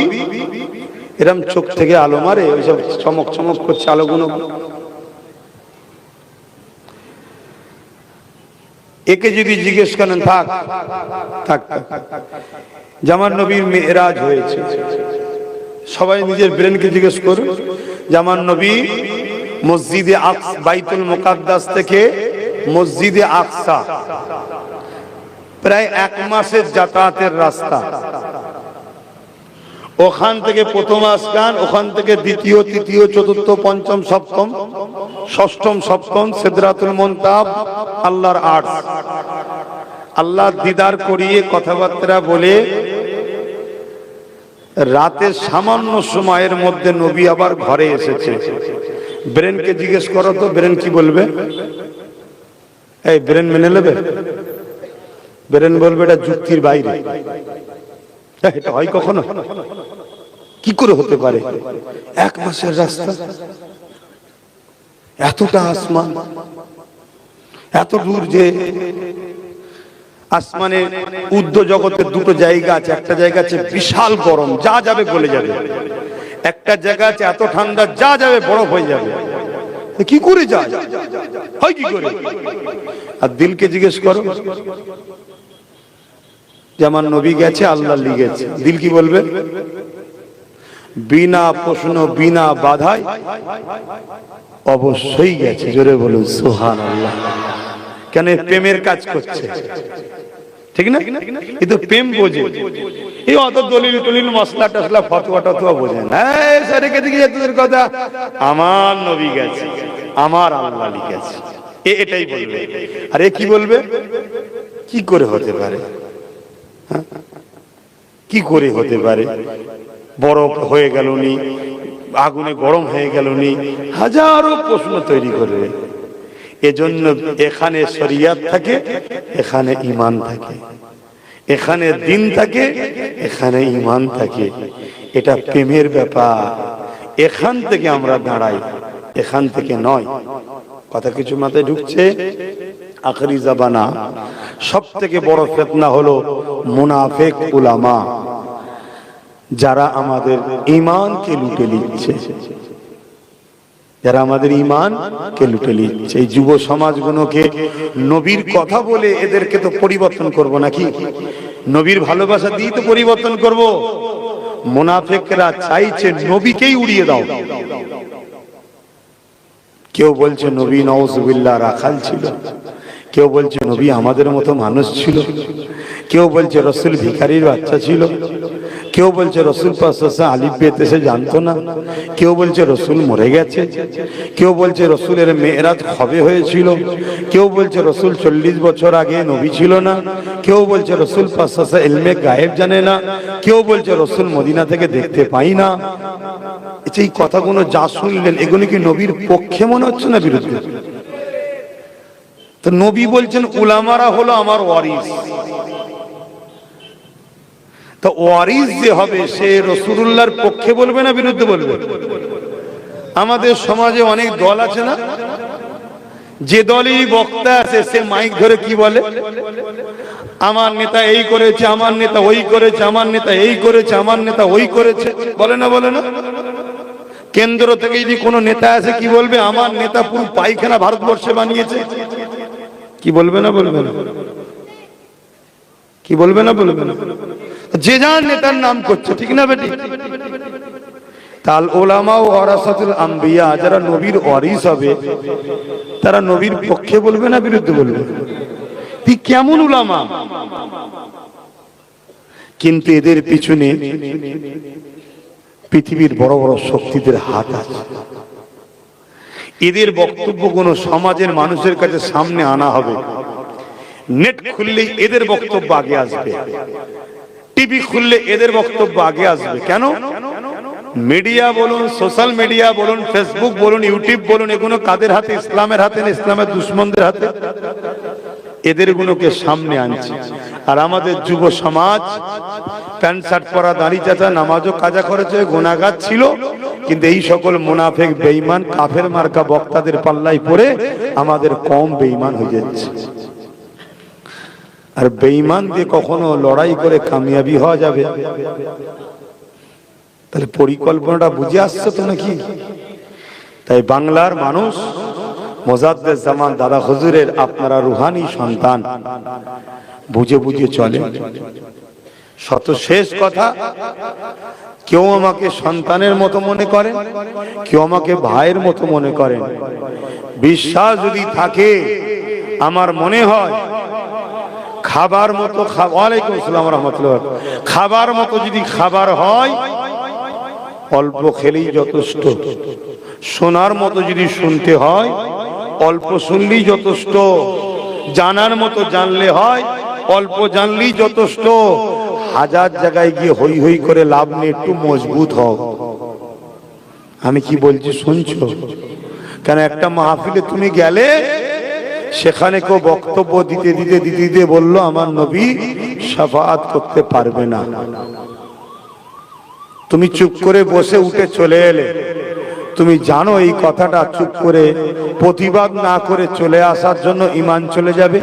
Speaker 1: এরম চোখ থেকে আলো মারে, ওইসব চমক চমক করছে আলোগুলো, একে যদি জিজ্ঞেস করেন থাক থাক জামান নবীর মেয়েরাজ হয়েছে, সবাই নিজের ব্রেনকে জিজ্ঞেস করুন জামান নবী মসজিদে আকসা, বাইতুল মুকাদ্দাস থেকে মসজিদে আকসা প্রায় 1 মাসের যাতায়াতের রাস্তা। ওখান থেকে প্রথম আসকান, ওখান থেকে দ্বিতীয়, তৃতীয়, চতুর্থ, পঞ্চম, সপ্তম, ষষ্ঠম, সপ্তম সিদরাতুল মুনতাহা, আল্লাহর আরশ, আল্লাহ দিদার করিয়ে কথাবার্তা বলে রাতের সামান্য সময়ের মধ্যে নবী আবার ঘরে এসেছে। ব্রেনকে জিজ্ঞেস করো তো, ব্রেন কি বলবে? এই ব্রেন মেনে নেবে? ব্রেন বলবে এটা যুক্তির বাইরে, এটা হয় কখনো? কি করে হতে পারে? 1 মাসের রাস্তা, এতটা আসমান, এত দূর, যে আসমানে উর্ধ্ব জগতের দুটো জায়গা আছে, একটা জায়গা আছে বিশাল গরম, যা যাবে গলে যাবে, একটা জায়গা আছে এত ঠান্ডা যা যাবে বরফ হয়ে যাবে। কি করে যায়, হয় কি করে? আর দিলকে জিজ্ঞেস করো, যেমন নবী গেছে আল্লাহ লিগেছে, দিল কি বলবে? বিনা প্রশ্ন বিনা বাধায় অবশ্যই গেছে। জোরে বলুন সুবহানাল্লাহ। কেন? প্রেমের কাজ করছে, ঠিক না? এই তো প্রেম বোঝে, এই অত দলিল টলিল মশলা টসলা ফতোয়া টতোয়া বোঝে না। সারেকে দিকে তোদের কথা, আমার নবী গেছে, আমার আল্লাহ লিখেছে, এটাই বলবে। আর এ কি বলবে? কি করে হতে পারে? কি করে হতে পারে? বরফ হয়ে গেল নি, আগুনে গরম হয়ে গেল নি, হাজারো প্রশ্ন তৈরি করবে। এজন্য এখানে শরিয়ত থাকে, এখানে ঈমান থাকে, এখানে দিন থাকে, এখানে ঈমান থাকে। এটা প্রেমের ব্যাপার। এখান থেকে আমরা দাঁড়াই, এখান থেকে নয়। কথা কিছু মাথায় ঢুকছে? আখরি জামানা সব থেকে বড় ফিতনা হলো মুনাফিক উলামা, যারা আমাদের ঈমানকে লুটে নিচ্ছে, যারা আমাদের ঈমানকে লুটে নিচ্ছে। এই যুব সমাজগুলোকে নবীর কথা বলে এদেরকে তো পরিবর্তন করব নাকি? নবীর ভালোবাসা দিয়ে তো পরিবর্তন করব। মুনাফিকরা চাইছে নবীকেই উড়িয়ে দাও। কেউ বলছে নবী নাউজুবিল্লাহ রাখাল ছিল, কেউ বলছে নবী আমাদের মতো মানুষ ছিল, কেউ বলছে রাসূল ভিখারির বাচ্চা ছিল, কেউ বলছে রসুল পাক সাল্লাল্লাহু আলাইহি ওয়াসাল্লাম আলিফ বেতে সে জানতো না, কেউ বলছে রসুল মরে গেছে, কেউ বলছে রসুলের মেরাজ কবে হয়েছিল, কেউ বলছে রসুল 40 বছর আগে নবী ছিল না, কেউ বলছে রসুল পাক সাল্লাল্লাহু আলাইহি ওয়াসাল্লাম ইলমে গায়েব জানে না, কেউ বলছে রসুল মদিনা থেকে দেখতে পাই না। এই কথাগুলো যা শুনলেন এগুলো কি নবীর পক্ষে মনে হচ্ছে না বিরুদ্ধে? তো নবী বলছেন উলামারা হলো আমার ওয়ারিস, তো ওয়ারিস যে হবে সে রাসূলুল্লাহর পক্ষে বলবে না বিরুদ্ধে বলবে? আমাদের সমাজে অনেক দল আছে না, যে দলই বক্তা আছে সে মাইক ধরে কি বলে, আমার নেতা এই করেছে, আমার নেতা ওই করেছে, আমার নেতা এই করেছে, আমার নেতা ওই করেছে, বলে না বলে না? কেন্দ্র থেকে যদি কোনো নেতা আছে কি বলবে, আমার নেতা পুরো পায়খানা ভারতবর্ষে বানিয়েছে, কি বলবে না বলবে না? কি বলবে না বলবে না? যে যার নেতার নাম করছে, ঠিক না বেটি? তাল ওলামা ও ওয়ারাসাতুল আম্বিয়া, যারা নবীর ওয়ারিস হবে তারা নবীর পক্ষে বলবে না বিরুদ্ধে বলবে? তুই কেমন উলামা? কিন্তু এদের পিছনে পৃথিবীর বড় বড় শক্তিদের হাত আছে। এদের বক্তব্য কোন সমাজের মানুষের কাছে সামনে আনা হবে, নেট খুললেই এদের বক্তব্য আগে আসবে, টিভি খুললে এদের বক্তব্য আগে আসবে। কেন? মিডিয়া বলুন, সোশ্যাল মিডিয়া বলুন, ফেসবুক বলুন, ইউটিউব বলুন, এগুলো কাদের হাতে? ইসলামের হাতে না ইসলামের দুশমনদের হাতে? এদের গুলোকে সামনে আনছে। আর আমাদের যুব সমাজ প্যান্ট শার্ট পরা, দাড়ি চাচা, নামাজও কাজা করেছে, গুনাহগার ছিল, কিন্তু এই সকল মুনাফিক বেঈমান কাফের মার্কা বক্তাদের পাল্লায় পড়ে আমাদের কম বেঈমান হয়ে যাচ্ছে। আর বেঈমান দিয়ে কখনো লড়াই করে কামিয়াবি হওয়া যাবে? তাহলে পরিকল্পনাটা বুঝে আসছে তো নাকি? তাই বাংলার মানুষ, মোজাদ্দেদ জামান দাদা হুজুরের আপনারা রুহানি সন্তান, বুঝে বুঝে চলে। শত শেষ কথা, কেউ আমাকে সন্তানের মতো মনে করেন, কেউ আমাকে ভাইয়ের মতো মনে করেন। বিশ্বাস যদি থাকে, আমার মনে হয় খাবার মতো, ওয়ালাইকুম আসসালাম রাহমাতুল্লাহ, খাবার মতো যদি খাবার হয় অল্প খেলেই যথেষ্ট, শোনার মতো যদি শুনতে হয় অল্প শুনলেই যথেষ্ট, জানার মতো জানলে হয় অল্প জানলেই যথেষ্ট। হাজার জায়গায় গিয়ে হই হই করে লাভ নেই, একটু মজবুত হও। আমি কি বলছি শুনছো? কেন একটা মাহফিলে তুমি গেলে, সেখানে কেউ বক্তব্য দিতে দিতে দিতে দিতে বললো আমার নবী শাফাআত করতে পারবে না, তুমি চুপ করে বসে উঠে চলে এলে, তুমি জানো এই কথাটা চুপ করে প্রতিবাদ না করে চলে আসার জন্য ঈমান চলে যাবে।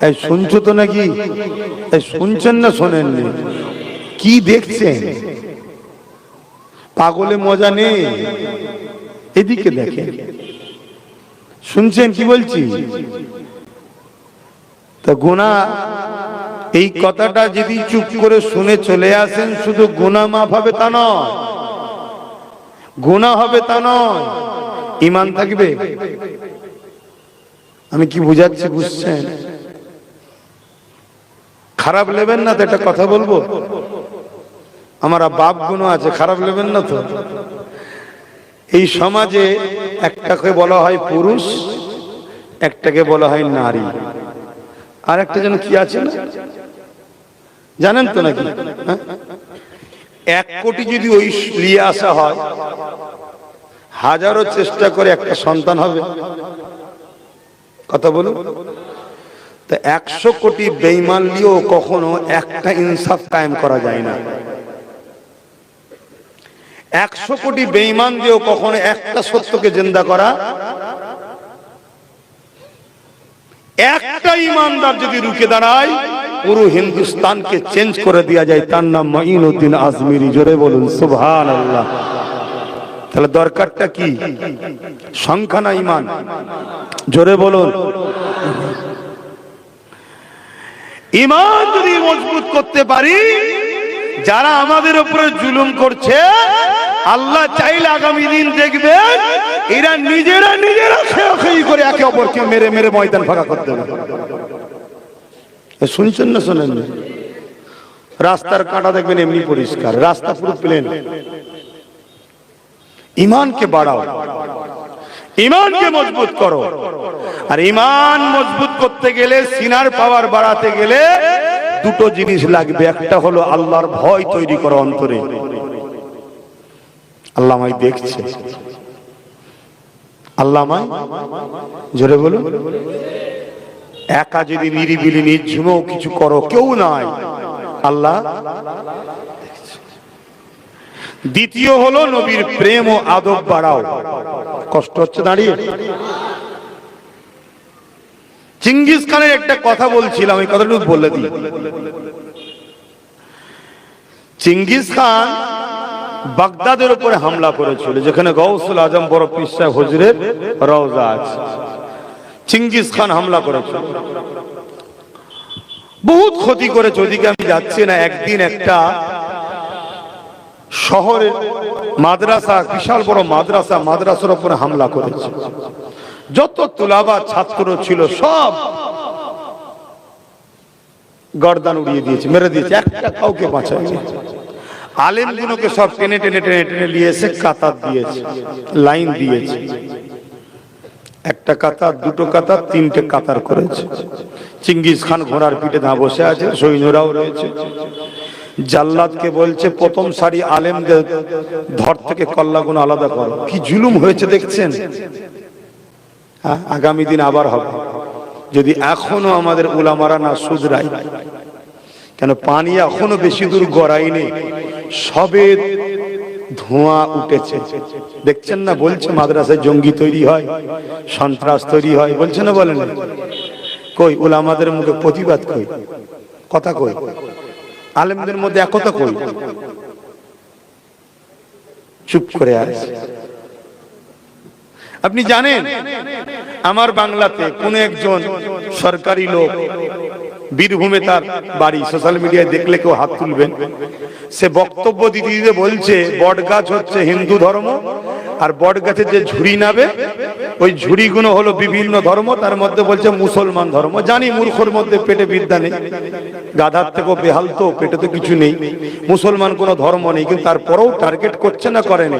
Speaker 1: এই শুনছো তো নাকি? এই শুনছেন না শোনেননি? কি দেখছেন? পাগলে মজা নেই, এদিকে দেখেন। শুনছেন কি বলছি? তা গুনাহ, এই কথাটা যদি চুপ করে শুনে চলে আসেন, শুধু গুনাহ মাফ হবে তা নয়, গুনাহ হবে তা নয়, ঈমান থাকবে। আমি কি বুঝাচ্ছি বুঝছেন? খারাপ নেবেন না তো, একটা কথা বলবো, আমার বাপ গুণ আছে, খারাপ নেবেন না তো। এই সমাজে একটাকে বলা হয় পুরুষ, একটাকে বলা হয় নারী, আর একটা যেন কি আছে না, জানেন তো নাকি? 1 কোটি যদি ওই নিয়ে আসা হয়, হাজারো চেষ্টা করে একটা সন্তান হবে, কথা বলুন। তা 100 কোটি বেঈমান নিয়েও কখনো একটা ইনসাফ কায়েম করা যায় না। 100 কোটি বেঈমান দিয়েও কখনো একটা সত্যকে জিন্দা করা, একটা ইমানদার যদি রুখে দাঁড়ায় পুরো হিন্দুস্তানকে চেঞ্জ করে দেওয়া যায়। তার নাম মঈনুদ্দিন আজমিরি। জোরে বলুন সুবহানাল্লাহ। তাহলে দরকারটা কি? সংখ্যা না ঈমান? জোরে বলুন। ঈমান যদি মজবুত করতে পারি, যারা আমাদের উপরে জুলুম করছে, আল্লাহ চাইলে আগামী দিন দেখবেন এরা নিজেরা খেয়ে করে একে অপরকে মেরে মেরে ময়দান ফাঁকা করতে দেবে। শুনছেন না শোনেন? রাস্তার কাঁটা দেখবেন এমনি পরিষ্কার, রাস্তা পুরো প্লেন। ইমানকে বাড়াও, ইমানকে মজবুত করো। আর ইমান মজবুত করতে গেলে, সিনার পাওয়ার বাড়াতে গেলে দুটো জিনিস লাগবে। একটা হলো আল্লাহর ভয় তৈরি করো অন্তরে। আল্লাহ আমায় দেখছে, আল্লাহ আমায়, জোরে বলো, একা যদি নিরিবিলি নির্ঝুমেও কিছু করো, কেউ নাই, আল্লাহ। দ্বিতীয় হলো নবীর প্রেম ও আদব বাড়াও। কষ্ট হচ্ছে দাঁড়িয়ে? চিঙ্গিস খানের একটা কথা বলছিলাম, এই কথাটা বলে দিই। চিঙ্গিস খান বাগদাদের উপরে হামলা করেছিল, যেখানে গৌসুল আজম বড় পীর সাহেব হুজুরের রওজা আছে। চিঙ্গিস খান হামলা করেছিল, বহুত ক্ষতি করেছে। ওদিকে আমি যাচ্ছি না। একদিন একটা শহরের মাদ্রাসা, বিশাল বড় মাদ্রাসা, মাদ্রাসার উপরে হামলা করেছে। যত তুলাবা ছাত্র ছিল সব গর্দান উড়িয়ে দিয়েছে, মেরে দিয়েছে, একটা কাউকে বাঁচায়নি। আলেমগুলোকে সব টেনে টেনে টেনে টেনে নিয়ে এসে কাতার দিয়েছে, লাইন দিয়েছে। একটা কাতার, দুটো কাতার, তিনটে কাতার করেছে। চিঙ্গিস খান ঘোড়ার পিঠে না বসে আছে, সৈন্যরাও রয়েছে। জাল্লাদকে বলছে প্রথম সারি আলেমদের ধর থেকে কল্লাগুলো আলাদা করো। কি জুলুম হয়েছে দেখছেন? আগামী দিন আবার হবে যদি এখনো আমাদের উলামারা না শুধরায়। কেন পানি এখনো বেশি দূর গড়ায়নি, সবে ধোঁয়া উঠেছে। দেখছেন না? বলছে মাদ্রাসায় জঙ্গি তৈরি হয়, সন্ত্রাস তৈরি হয়, বলছে না? বলেন কই? উলামাদের মুখে প্রতিবাদ কই? কথা কই? আলেমদের মধ্যে একতা কই? চুপ করে আছে। আপনি জানেন আমার বাংলাতে কোন একজন সরকারি লোক, বীরভূমে তার বাড়ি, সোশ্যাল মিডিয়ায় দেখলে কেউ হাত তুলবেন, সে বক্তব্য দিতে দিতে বলছে বট গাছ হচ্ছে হিন্দু ধর্ম, আর বট গাছের যে ঝুড়ি নাবে ওই ঝুড়িগুলো হলো বিভিন্ন ধর্ম, তার মধ্যে বলছে মুসলমান ধর্ম। জানি মূর্খর মধ্যে পেটে বিদ্যা নেই, গাধার থেকেও বেহাল, তো পেটে তো কিছু নেই, মুসলমান কোনো ধর্ম নেই, কিন্তু তারপরেও টার্গেট করছে না করেনি।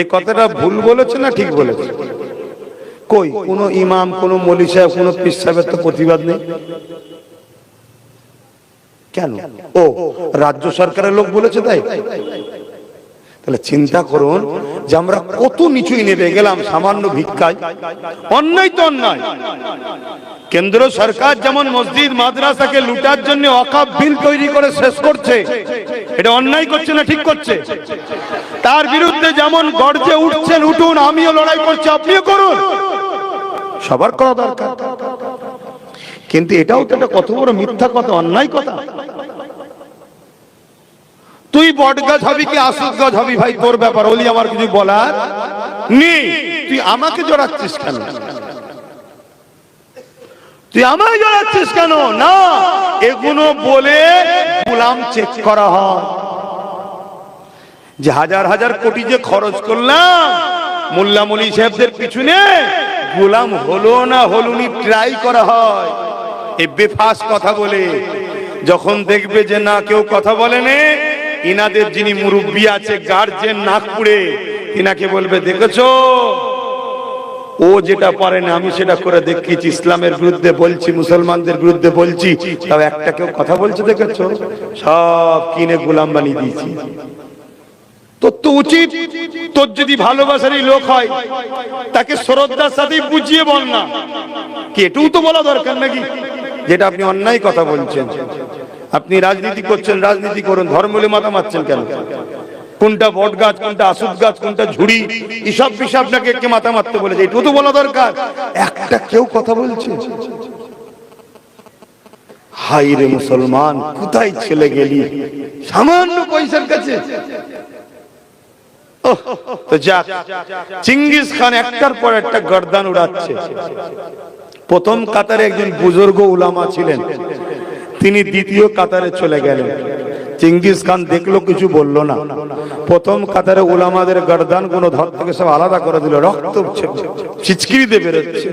Speaker 1: এই কথাটা ভুল বলেছে না ঠিক বলেছে? কই কোন ইমাম, কোন মৌলভী সাহেব, কোন পীর সাহেবের তো প্রতিবাদ নেই কেন? ও রাজ্য সরকারের লোক বলেছে তাই? তাহলে চিন্তা করুন যে আমরা কত নিচুই নেমে গেলাম সামান্য ভিক্ষায়। অন্যায় তো অন্যায়। কেন্দ্র সরকার যেমন মসজিদ মাদ্রাসাকে লুটার জন্য ওয়াকফ বিল তৈরি করে শেষ করছে, এটা অন্যায় করছে না ঠিক করছে? তার বিরুদ্ধে যেমন গর্জে উঠছেন, উঠুন, আমিও লড়াই করছি, আপনিও করুন, সবার করা দরকার। কিন্তু এটাও তো একটা কত বড় মিথ্যা কথা, অন্যায় কথা। তুই বট গাছ হবি কি আসুদ গাছ হবি ভাই তোর ব্যাপার, ওলি আমার কিছু বলার নেই। তুই আমাকে জড়াচ্ছিস কেন? তুই আমায় জড়াচ্ছিস কেন? না, এগুলো বলে গোলাম চেক করা হয় যে হাজার হাজার কোটি যে খরচ করলাম মোল্লা মলি সাহেবদের পিছনে, গোলাম হলো না হলুনি ট্রাই করা হয়। এই বেফাস কথা বলে যখন দেখবে যে না কেউ কথা বলেনি, ইনাদের যিনি মুরব্বী আছে গার্জেন নাগপুরে, ইনাকে বলবে দেখেছো ও যেটা পারে না আমি সেটা করে দেখিয়েছি, ইসলামের বিরুদ্ধে বলছি, মুসলমানদের বিরুদ্ধে বলছি, তাও একটা কেউ কথা বলছে দেখেছো? সব কিনে গোলাম বানিয়ে দিয়েছি। তোর তো উচিত, তোর যদি ভালোবাসারই লোক হয় তাকে শ্রদ্ধার সাথে বুঝিয়ে বল না, কি এটুকু তো বলা দরকার নাকি? যেটা আপনি অন্যায় কথা বলছেন, আপনি রাজনীতি করছেন, রাজনীতি করুন, ধর্ম বলে মাথা মারছেন কেন? কোনটা বট গাছ, কোনটা আসুদ গাছ, কোনটা ঝুড়ি, এসব বিষয় আপনাকে কে মাথা মারতে বলেছে? এটুকু তো বলা দরকার। একটা কেউ কথা বলছে? হাই রে মুসলমান, কোথায় ছেলে গেলি সামান্য পয়সার কাছে? তো যাক, চিঙ্গিস খান একটার পর একটা গর্দান উড়াচ্ছে। প্রথম কাতারে একজন বুজুর্গ উলামা ছিলেন, তিনি দ্বিতীয় কাতারে চলে গেলেন। চিঙ্গিস খান দেখলো, কিছু বললো না। প্রথম কাতারে উলামাদের গর্দান গুলো ধর থেকে সব আলাদা করে দিল, রক্ত ছিচকিরি দিয়ে বেরোচ্ছে।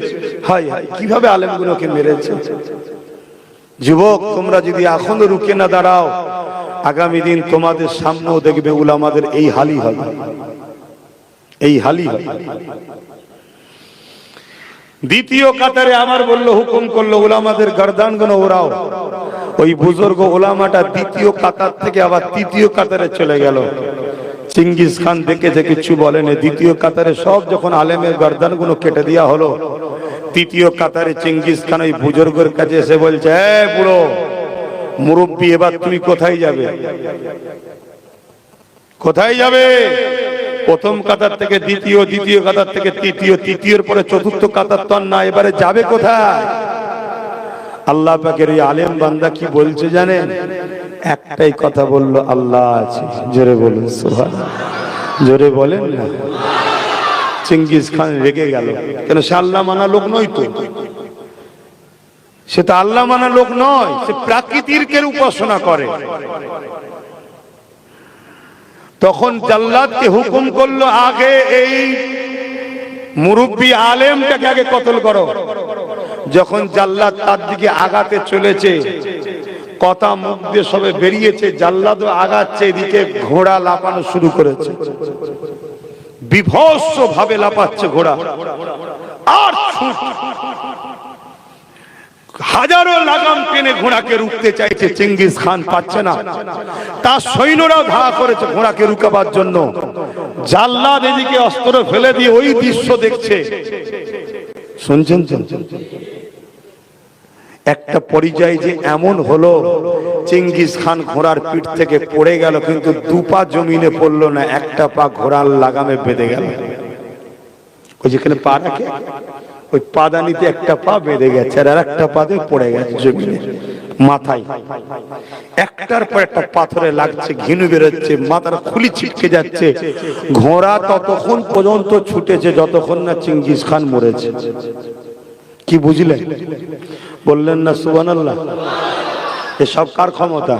Speaker 1: হাই হাই, কিভাবে আলেমগুলোকে মেরেছে। যুবক, তোমরা যদি এখনো রুকে না দাঁড়াও, আগামী দিন তোমাদের সামনেও দেখবে উলামাদের এই হালই হবে, এই হালই হবে। দ্বিতীয় কাতারে আমার বলল, হুকুম করলো উলামাদের গর্দানগুলো ওরাও। ওই বুজুর্গ উলামাটা দ্বিতীয় কাতার থেকে আবার তৃতীয় কাতারে চলে গেল। চিঙ্গিস খান দেখেছে, কিছু বলেনি। দ্বিতীয় কাতারে সব যখন আলেমের গর্দানগুলো কেটে দেওয়া হলো, তৃতীয় কাতারে চিঙ্গিস খান ওই বুজুর্গের কাছে এসে বলছে, এ বুড়ো মুরব্বী, এবার তুমি কোথায় যাবে? কোথায় যাবে? প্রথম কাতার থেকে দ্বিতীয়, দ্বিতীয় কাতার থেকে তৃতীয়, তৃতীয়ের পরে চতুর্থ কাতার তো না, এবারে যাবে কোথায়? আল্লাহ পাকের এই আলেম বান্দা কি বলছে জানেন? একটাই কথা বললো, আল্লাহ আছে। জোরে বলুন সুবহানাল্লাহ, জোরে বলেন না। চিঙ্গিস খান রেগে গেল, কেন? সে আল্লাহ মানা লোক নয় তো, সে তো আল্লাহ মানা লোক নয়, সে প্রাকৃতিকের উপাসনা করে। তখন জাল্লাদকে হুকুম করলো, আগে এই মুরব্বী আলেমটাকে আগে কতল করো। যখন জাল্লাদ তার দিকে আগাতে চলেছে, কথা মুখ দিয়ে সবে বেরিয়েছে, জাল্লাদও আগাচ্ছে, এদিকে ঘোড়া লাফানো শুরু করেছে, বিভৎস ভাবে লাফাচ্ছে ঘোড়া। আর হাজারো লাগাম টেনে ঘোড়াকে রুখতে চাইছে, চিঙ্গিস খান পাচ্ছে না। তার সৈন্যরাও ধাওয়া করেছে ঘোড়াকে রুকাবার জন্য। জাল্লাদ এদিকে অস্ত্র ফেলে দিয়ে ওই দৃশ্য দেখছে। শুনছেন? একটা পরিচয় যে এমন হলো, চিঙ্গিস খান ঘোড়ার পিঠ থেকে পড়ে গেল, কিন্তু দুপা জমিনে পড়লো না, একটা পা ঘোড়ার লাগামে বেঁধে গেল। ওই যেখানে পা রাখে, ওই পাদানিতে একটা পা বেঁধে গেছে, আর একটা পা দিয়ে পড়ে গেছে জমিনে, মাথায় একটার পর একটা পাথরে লাগছে, ঘিনু বেরোচ্ছে, মাথার খুলি ছিটকে যাচ্ছে। ঘোড়া ততক্ষণ পর্যন্ত ছুটেছে যতক্ষণ না চিঙ্গিস খান মরেছে। কি বুঝলেন? বললেন না সুবহানাল্লাহ? এসব কার ক্ষমতা?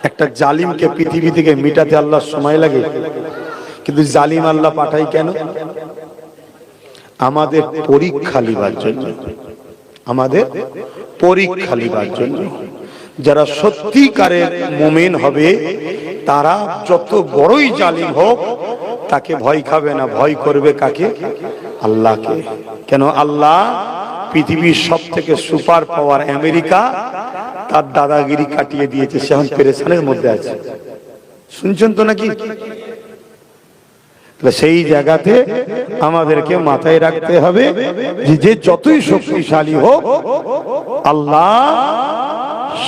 Speaker 1: একটা জালিমকে পৃথিবী থেকে মিটাতে আল্লাহ সময় লাগে, কিন্তু জালিম আল্লাহ পাঠায় কেন? আমাদের পরীক্ষা লিবার জন্য, আমাদের পরীক্ষা লিবার জন্য। যারা সত্যিকারের মুমিন হবে, তারা যত বড়ই জালিম হোক তাকে ভয় খাবে না, ভয় করবে কাকে? আল্লাহকে। কেন? আল্লাহ পৃথিবীর সব থেকে সুপার পাওয়ার আমেরিকা তার দাদাগিরি কাটিয়ে দিয়েছে, সে এখন পেরেশানের মধ্যে আছে। শুনছেন তো নাকি? সেই জায়গাতে আমাদেরকে মাথায় রাখতে হবে যে যতই শক্তিশালী হোক, আল্লাহ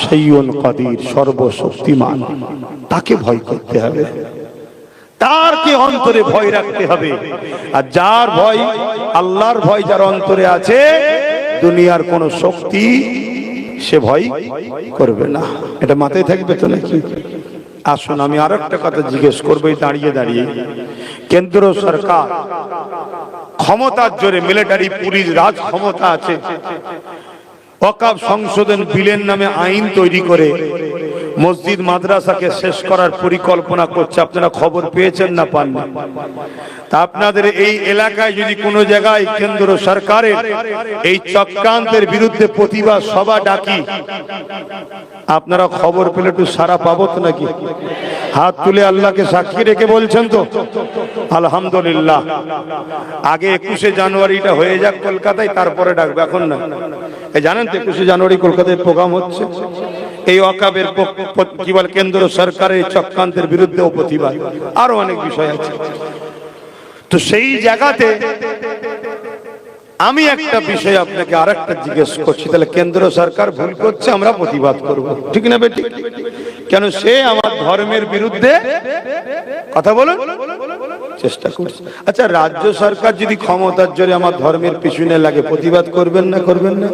Speaker 1: শাইউন কাদির, সর্বশক্তিমান, তাকে ভয় করতে হবে, তার কি অন্তরে ভয় রাখতে হবে। আর যার ভয়, আল্লাহর ভয় যার অন্তরে আছে, দুনিয়ার কোন শক্তি সে ভয় করবে না। এটা মাথায় থাকবে তো নাকি? আসুন আমি আর একটা কথা জিজ্ঞেস করবো দাঁড়িয়ে দাঁড়িয়ে। কেন্দ্র সরকার ক্ষমতার জোরে, মিলিটারি, পুলিশ, রাজ ক্ষমতা আছে, ওয়াকফ সংশোধন বিলের নামে আইন তৈরি করে মসজিদ মাদ্রাসাকে শেষ করার পরিকল্পনা করছে। আপনারা খবর পেয়েছেন না পাননি? তা আপনাদের এই এলাকায় যদি কোনো জায়গায় কেন্দ্র সরকারের এই চক্রান্তের বিরুদ্ধে প্রতিবাদ সভা ডাকি, আপনারা খবর পেলে একটু সারা পাবো তো নাকি? হাত তুলে আল্লাহকে সাক্ষী রেখে বলছেন তো? আলহামদুলিল্লাহ। আগে 21শে জানুয়ারিটা হয়ে যাক কলকাতায়, তারপরে ডাকবে, এখন না। জানেন তো 21শে জানুয়ারি কলকাতায় প্রোগ্রাম হচ্ছে এই ওয়াকফের কি বলে কেন্দ্র সরকারের চক্রান্তের বিরুদ্ধে প্রতিবাদ, আরো অনেক বিষয় আছে। তো সেই জায়গাতে আমি একটা বিষয় আপনাকে আরেকটা জিজ্ঞেস করছি, তাহলে কেন্দ্র সরকার ভুল করছে, আমরা প্রতিবাদ করব, ঠিক না বেটি? কেন? সে আমার ধর্মের বিরুদ্ধে কথা বলুন চেষ্টা করছে। আচ্ছা, রাজ্য সরকার যদি ক্ষমতার জোরে আমার ধর্মের পিছনে লাগে, প্রতিবাদ করবেন না? করবেন না?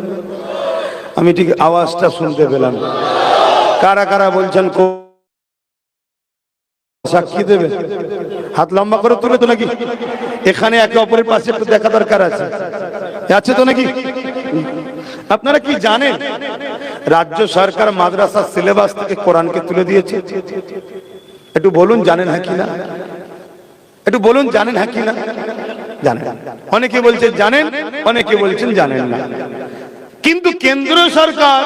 Speaker 1: আমি ঠিক আওয়াজটা শুনতে পেলাম। কারা কারা বলছেন সাক্ষী দেবে? হাত লম্বা করে তুলে তো নাকি? এখানে একে অপরের পাশে একটু দেখা দরকার আছে, আছে তো নাকি? আপনারা কি জানেন রাজ্য সরকার মাদ্রাসার সিলেবাস থেকে কোরআনকে তুলে দিয়েছে? একটু বলুন জানেন হ্যাঁ কিনা? একটু বলুন জানেন হ্যাঁ কিনা? জানেন। অনেকে বলছেন জানেন, অনেকে বলছেন জানেন না। কিন্তু কেন্দ্র সরকার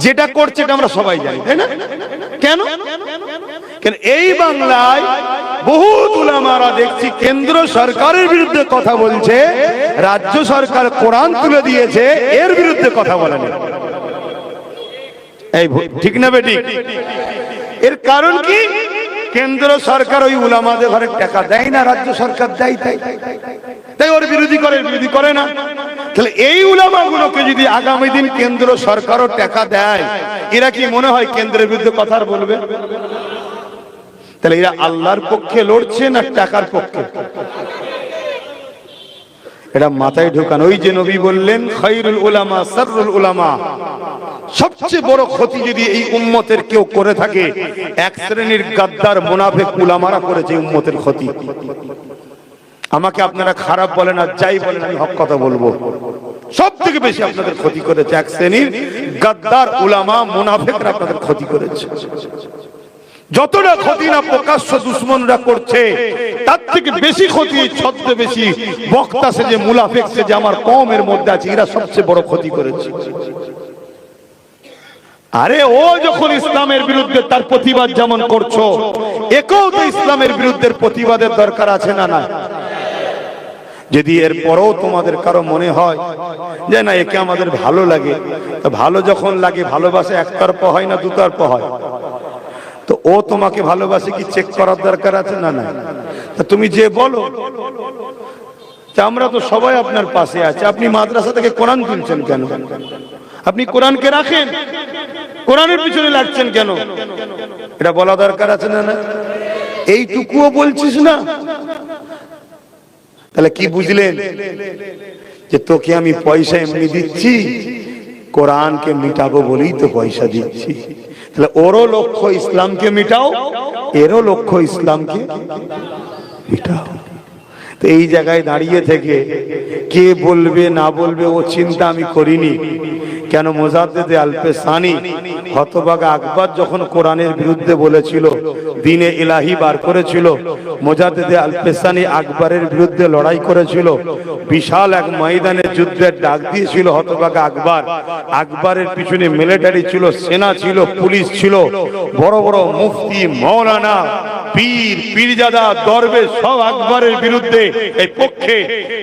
Speaker 1: যেটা করছে এটা আমরা সবাই জানি, তাই না? কেন? কেন এই বাংলায় বহুত উলামারা দেখছি কেন্দ্র সরকারের বিরুদ্ধে কথা বলছে, রাজ্য সরকার কোরআন তুলে দিয়েছে এর বিরুদ্ধে কথা বলেন। এই ঠিক না বেঠিক? এর কারণ কি? কেন্দ্র সরকার ওই উলামাদের ঘরে টাকা দেয় না, রাজ্য সরকার দেয়, তাই ওর বিরোধী করে না। তাহলে এই উলামাগুলোকে যদি আগামী দিন কেন্দ্র সরকারও টাকা দেয়, এরা কি মনে হয় কেন্দ্রের বিরুদ্ধে কথা বলবে? তাহলে এরা আল্লাহর পক্ষে লড়ছে না টাকার পক্ষে? এটা মাথায় ঢোকান। ওই যে নবী বললেন খায়রুল উলামা শাররুল উলামা, সবচেয়ে বড় ক্ষতি যদি এই উম্মতের কেউ করে থাকে, এক শ্রেণীর গাদ্দার মুনাফিক উলামারা করেছে উম্মতের ক্ষতি। আমাকে আপনারা খারাপ বলেন আর যাই বলেন, আমি হক কথা বলবো, সব থেকে বেশি আপনাদের ক্ষতি করেছে এক শ্রেণীর গাদ্দার উলামা মুনাফিকরা আপনাদের ক্ষতি করেছে। যতটা ক্ষতি না প্রকাশ্য দুশমনরা করছে, তার থেকে বেশি ক্ষতি ছদ্মবেশী বক্তা সে যে মুনাফিক সে যে আমার কওমের মধ্যে আছে, এরা সবচেয়ে বড় ক্ষতি করেছে। আরে ও যখন ইসলামের বিরুদ্ধে তার প্রতিবাদ যেমন করছো, একেও তো ইসলামের বিরুদ্ধে প্রতিবাদের দরকার আছে না? না, যদি এর পরেও তোমাদের কারো মনে হয় যে না একে আমাদের ভালো লাগে, তো ভালো যখন লাগে ভালোবাসা একতরফা হয় না দুতরফা হয়, তো ও তোমাকে ভালোবাসে কি চেক করার দরকার আছে না? না, তা তুমি যে বলো আমরা তো সবাই আপনার পাশে আছে, আপনি মাদ্রাসা থেকে কোরআন তুলছেন কেন? আপনি কোরআনকে রাখেন, কোরআনের পিছনে লাগছেন কেন? এটা বলা দরকার আছে না? না, এইটুকুও বলছিস না, তাহলে কি বুঝলেন? যে তোকে আমি পয়সা এমনি দিচ্ছি, কোরআনকে মিটাবো বলেই তো পয়সা দিচ্ছি। তাহলে ওরও লক্ষ্য ইসলামকে মিটাও, এরও লক্ষ্য ইসলামকে মিটাও। তো এই জায়গায় দাঁড়িয়ে থেকে কে বলবে না বলবে ও চিন্তা আমি করিনি। কেন? মুজাদ্দিদ আল-পেসানি হতভাগা আকবর যখন কোরআনের বিরুদ্ধে বলেছিল, দ্বীনে ইলাহি বার করেছিল, মুজাদ্দিদ আল-পেসানি আকবরের বিরুদ্ধে লড়াই করেছিল, বিশাল এক ময়দানে যুদ্ধের ডাক দিয়েছিল হতভাগা আকবর। আকবরের পিছনে মিলিটারি ছিল, সেনা ছিল, পুলিশ ছিল, বড় বড় মুফতি, মাওলানা, পীর, পীরজাদা, দরবেশ সব আকবরের বিরুদ্ধে এই পক্ষে।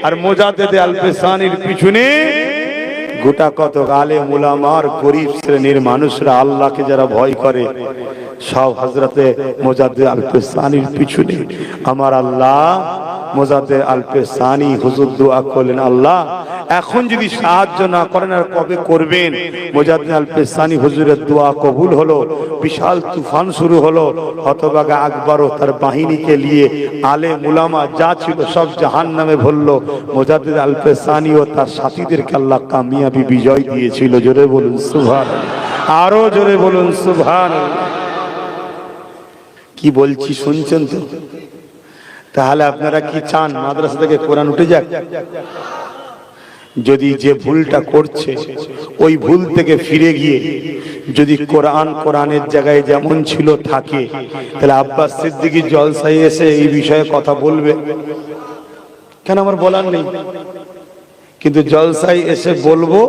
Speaker 1: আর মুজাদ্দিদ আল-পেসানির পিছনে গোটা কত আলেম উলামার গরিব শ্রেণীর মানুষরা, আল্লাহকে যারা ভয় করে, সব হযরতে মুজাদ্দিদ আল-পেসানির পিছনে। আমার আল্লাহ মুজাদ্দিদ আল-পেসানি হুজুর দোয়া করলেন, আল্লাহ এখন যদি সাহায্য না করেন আর কবে করবেন? মুজাদ্দিদ আল-পেসানি হুজুরের দোয়া কবুল হলো, বিশাল তুফান শুরু হলো। হতভাগা আকবর ও তার বাহিনীকে নিয়ে আলেম উলামা যা ছিল সব জাহান্নামে ভরলো। মুজাদ্দিদ আল-পেসানি ও তার সাথীদেরকে আল্লাহ কামিয়াবি বিজয় দিয়েছিল। জোরে বলুন সুবহানাল্লাহ, আরো জোরে বলুন সুবহানাল্লাহ। কি বলছি শুনছেন তো? তাহলে আপনারা কি চান মাদ্রাসা থেকে কোরআন উঠে যাক? যদি যে ভুলটা করছে ওই ভুল থেকে ফিরে গিয়ে যদি কোরআনের জায়গায় যেমন ছিল থাকে, তাহলে আব্বাস সিদ্দিকী জলসায় এসে এই বিষয়ে কথা বলবে কেন? আমার বলার নেই, কিন্তু জলসায় এসে বলবো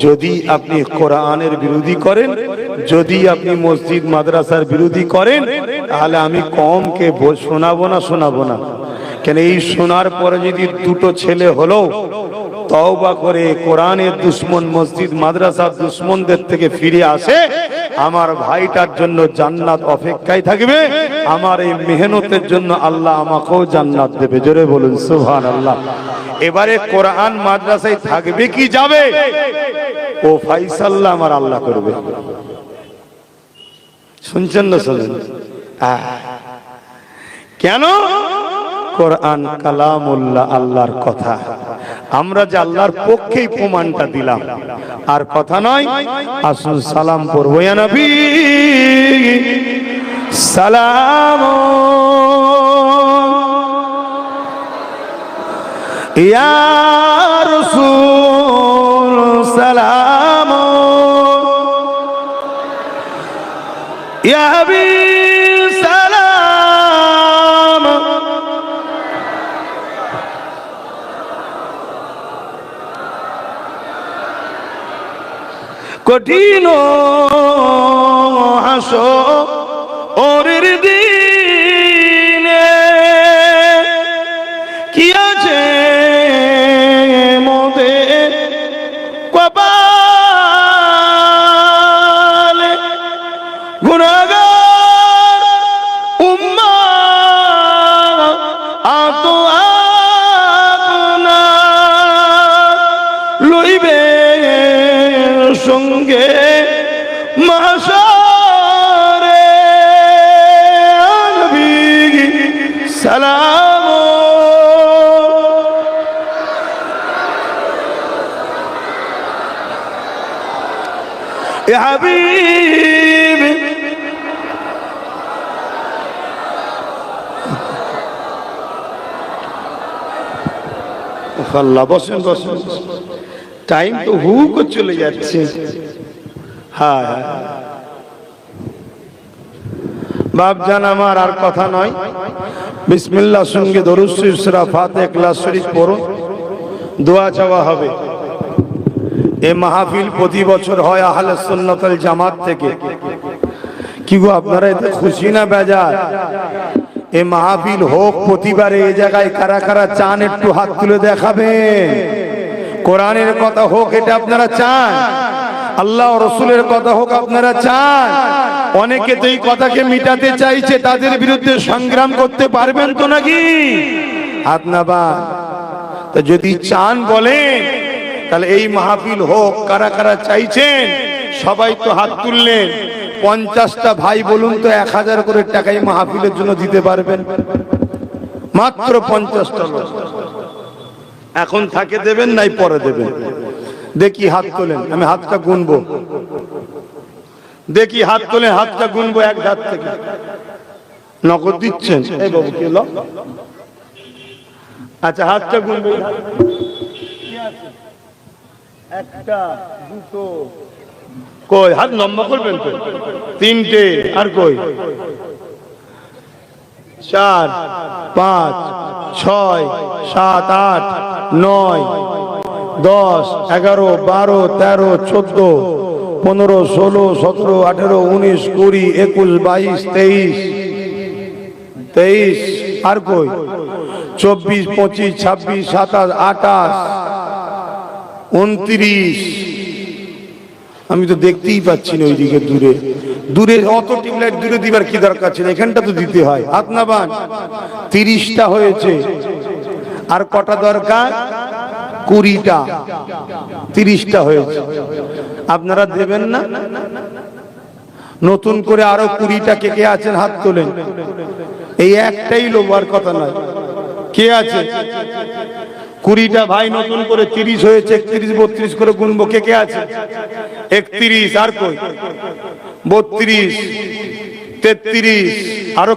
Speaker 1: যদি আপনি কোরআনের বিরোধী করেন, যদি আপনি মসজিদ মাদ্রাসার বিরোধী করেন, তাহলে আমি কমকে শোনাবো না। কেন? এই শোনার পরে যদি দুটো ছেলে হলো তওবা করে কোরআনের দুশমন, মসজিদ মাদ্রাসার দুশমনদের থেকে ফিরে আসে, আমার ভাইটার জন্য জান্নাত অপেক্ষায় থাকবে। আমার এই মেহনতের জন্য আল্লাহ আমাকেও জান্নাত দেবে। জোরে বলুন সুবহানাল্লাহ। এবারে কোরআন মাদ্রাসায় থাকবে কি যাবে, ও ফাইসাল্লাহ আমার আল্লাহ করবে। শুনছেন না? শুনেন। কেন? কোরআন কালামুল্লাহ, আল্লাহর কথা। আমরা যে আল্লাহর পক্ষেই প্রমাণটা দিলাম, আর কথা নয়। আসুন সালাম পড়বো, ইয়া নবী সালাম, ইয়া রাসূল সালাম, ইয়া হাবিব সালাম।
Speaker 2: কঠিন হাসরের দিনে কি আছে মোদের কপালে গুনাহগার উম্মাহ আতো আপনা লইবে সঙ্গে মাশারে নবী সালাম ইয়া হাবিব আল্লাহ বসেন বসেন টাইম তো হু করে চলে যাচ্ছে হ্যাঁ বাপজান আমার আর কথা নয় বিসমিল্লাহ সঙ্গে দরুদ শরীফ সূরা ফাতিহা ইখলাস শরীফ পড়ুন দোয়া চাওয়া হবে এই মাহফিল প্রতি বছর হয় আহলে সুন্নাত ওয়াল জামাত থেকে কি গো আপনারা এতে খুশি না বেজার এই মাহফিল হোক প্রতিবারে এই জায়গায় কারা কারা চান একটু হাত তুলে দেখাবেন কোরআনের কথা হোক এটা আপনারা চান আল্লাহ ও রাসূলের কথা হোক আপনারা চান অনেকে তো এই কথাকে মিটাতে চাইছে তাদের বিরুদ্ধে সংগ্রাম করতে পারবেন তো নাকি হাত নাবা তো যদি চান বলেন তাহলে এই মাহফিল হোক কারা কারা চাইছেন সবাই তো হাত তুললেন 50টা ভাই বলুন তো 1000 করে টাকা এই মাহফিলের জন্য দিতে পারবেন মাত্র 50টা লোক এখন থাকে দেবেন নাই পরে দেবেন দেখি হাত তোলেন আমি হাতটা গুনবো দেখি হাত তোলেন হাতটা গুনবো এক হাত থেকে নগদ দিচ্ছেন এই বাবু কি হলো আচ্ছা হাতটা গুনবো একটা দুটো কই হাত লম্বা করবেন তো তিনটে আর কই 4 5 6 7 8 9 10 11 12 13 14 15 16 17 18 19 20 21 22 23 আর কই 24 25 26 27 28 29 আমি তো দেখতেই পাচ্ছি না ওইদিকে দূরে দূরে অত টিউবলাইট দূরে দিবার কি দরকার ছিল এখানটা তো দিতে হয় হাত না বান 30টা হয়েছে আর কটা দরকার 20টা 30টা হয়েছে আপনারা দেবেন না নতুন করে আরো 20টা কে কে আছেন হাত তোলেন এই একটাই লোবার কথা নয় কে আছে 20টা ভাই নতুন করে 30 হয়েছে 31 32 করে গুনবো কে কে আছে 31 আর কই 32 33 আরো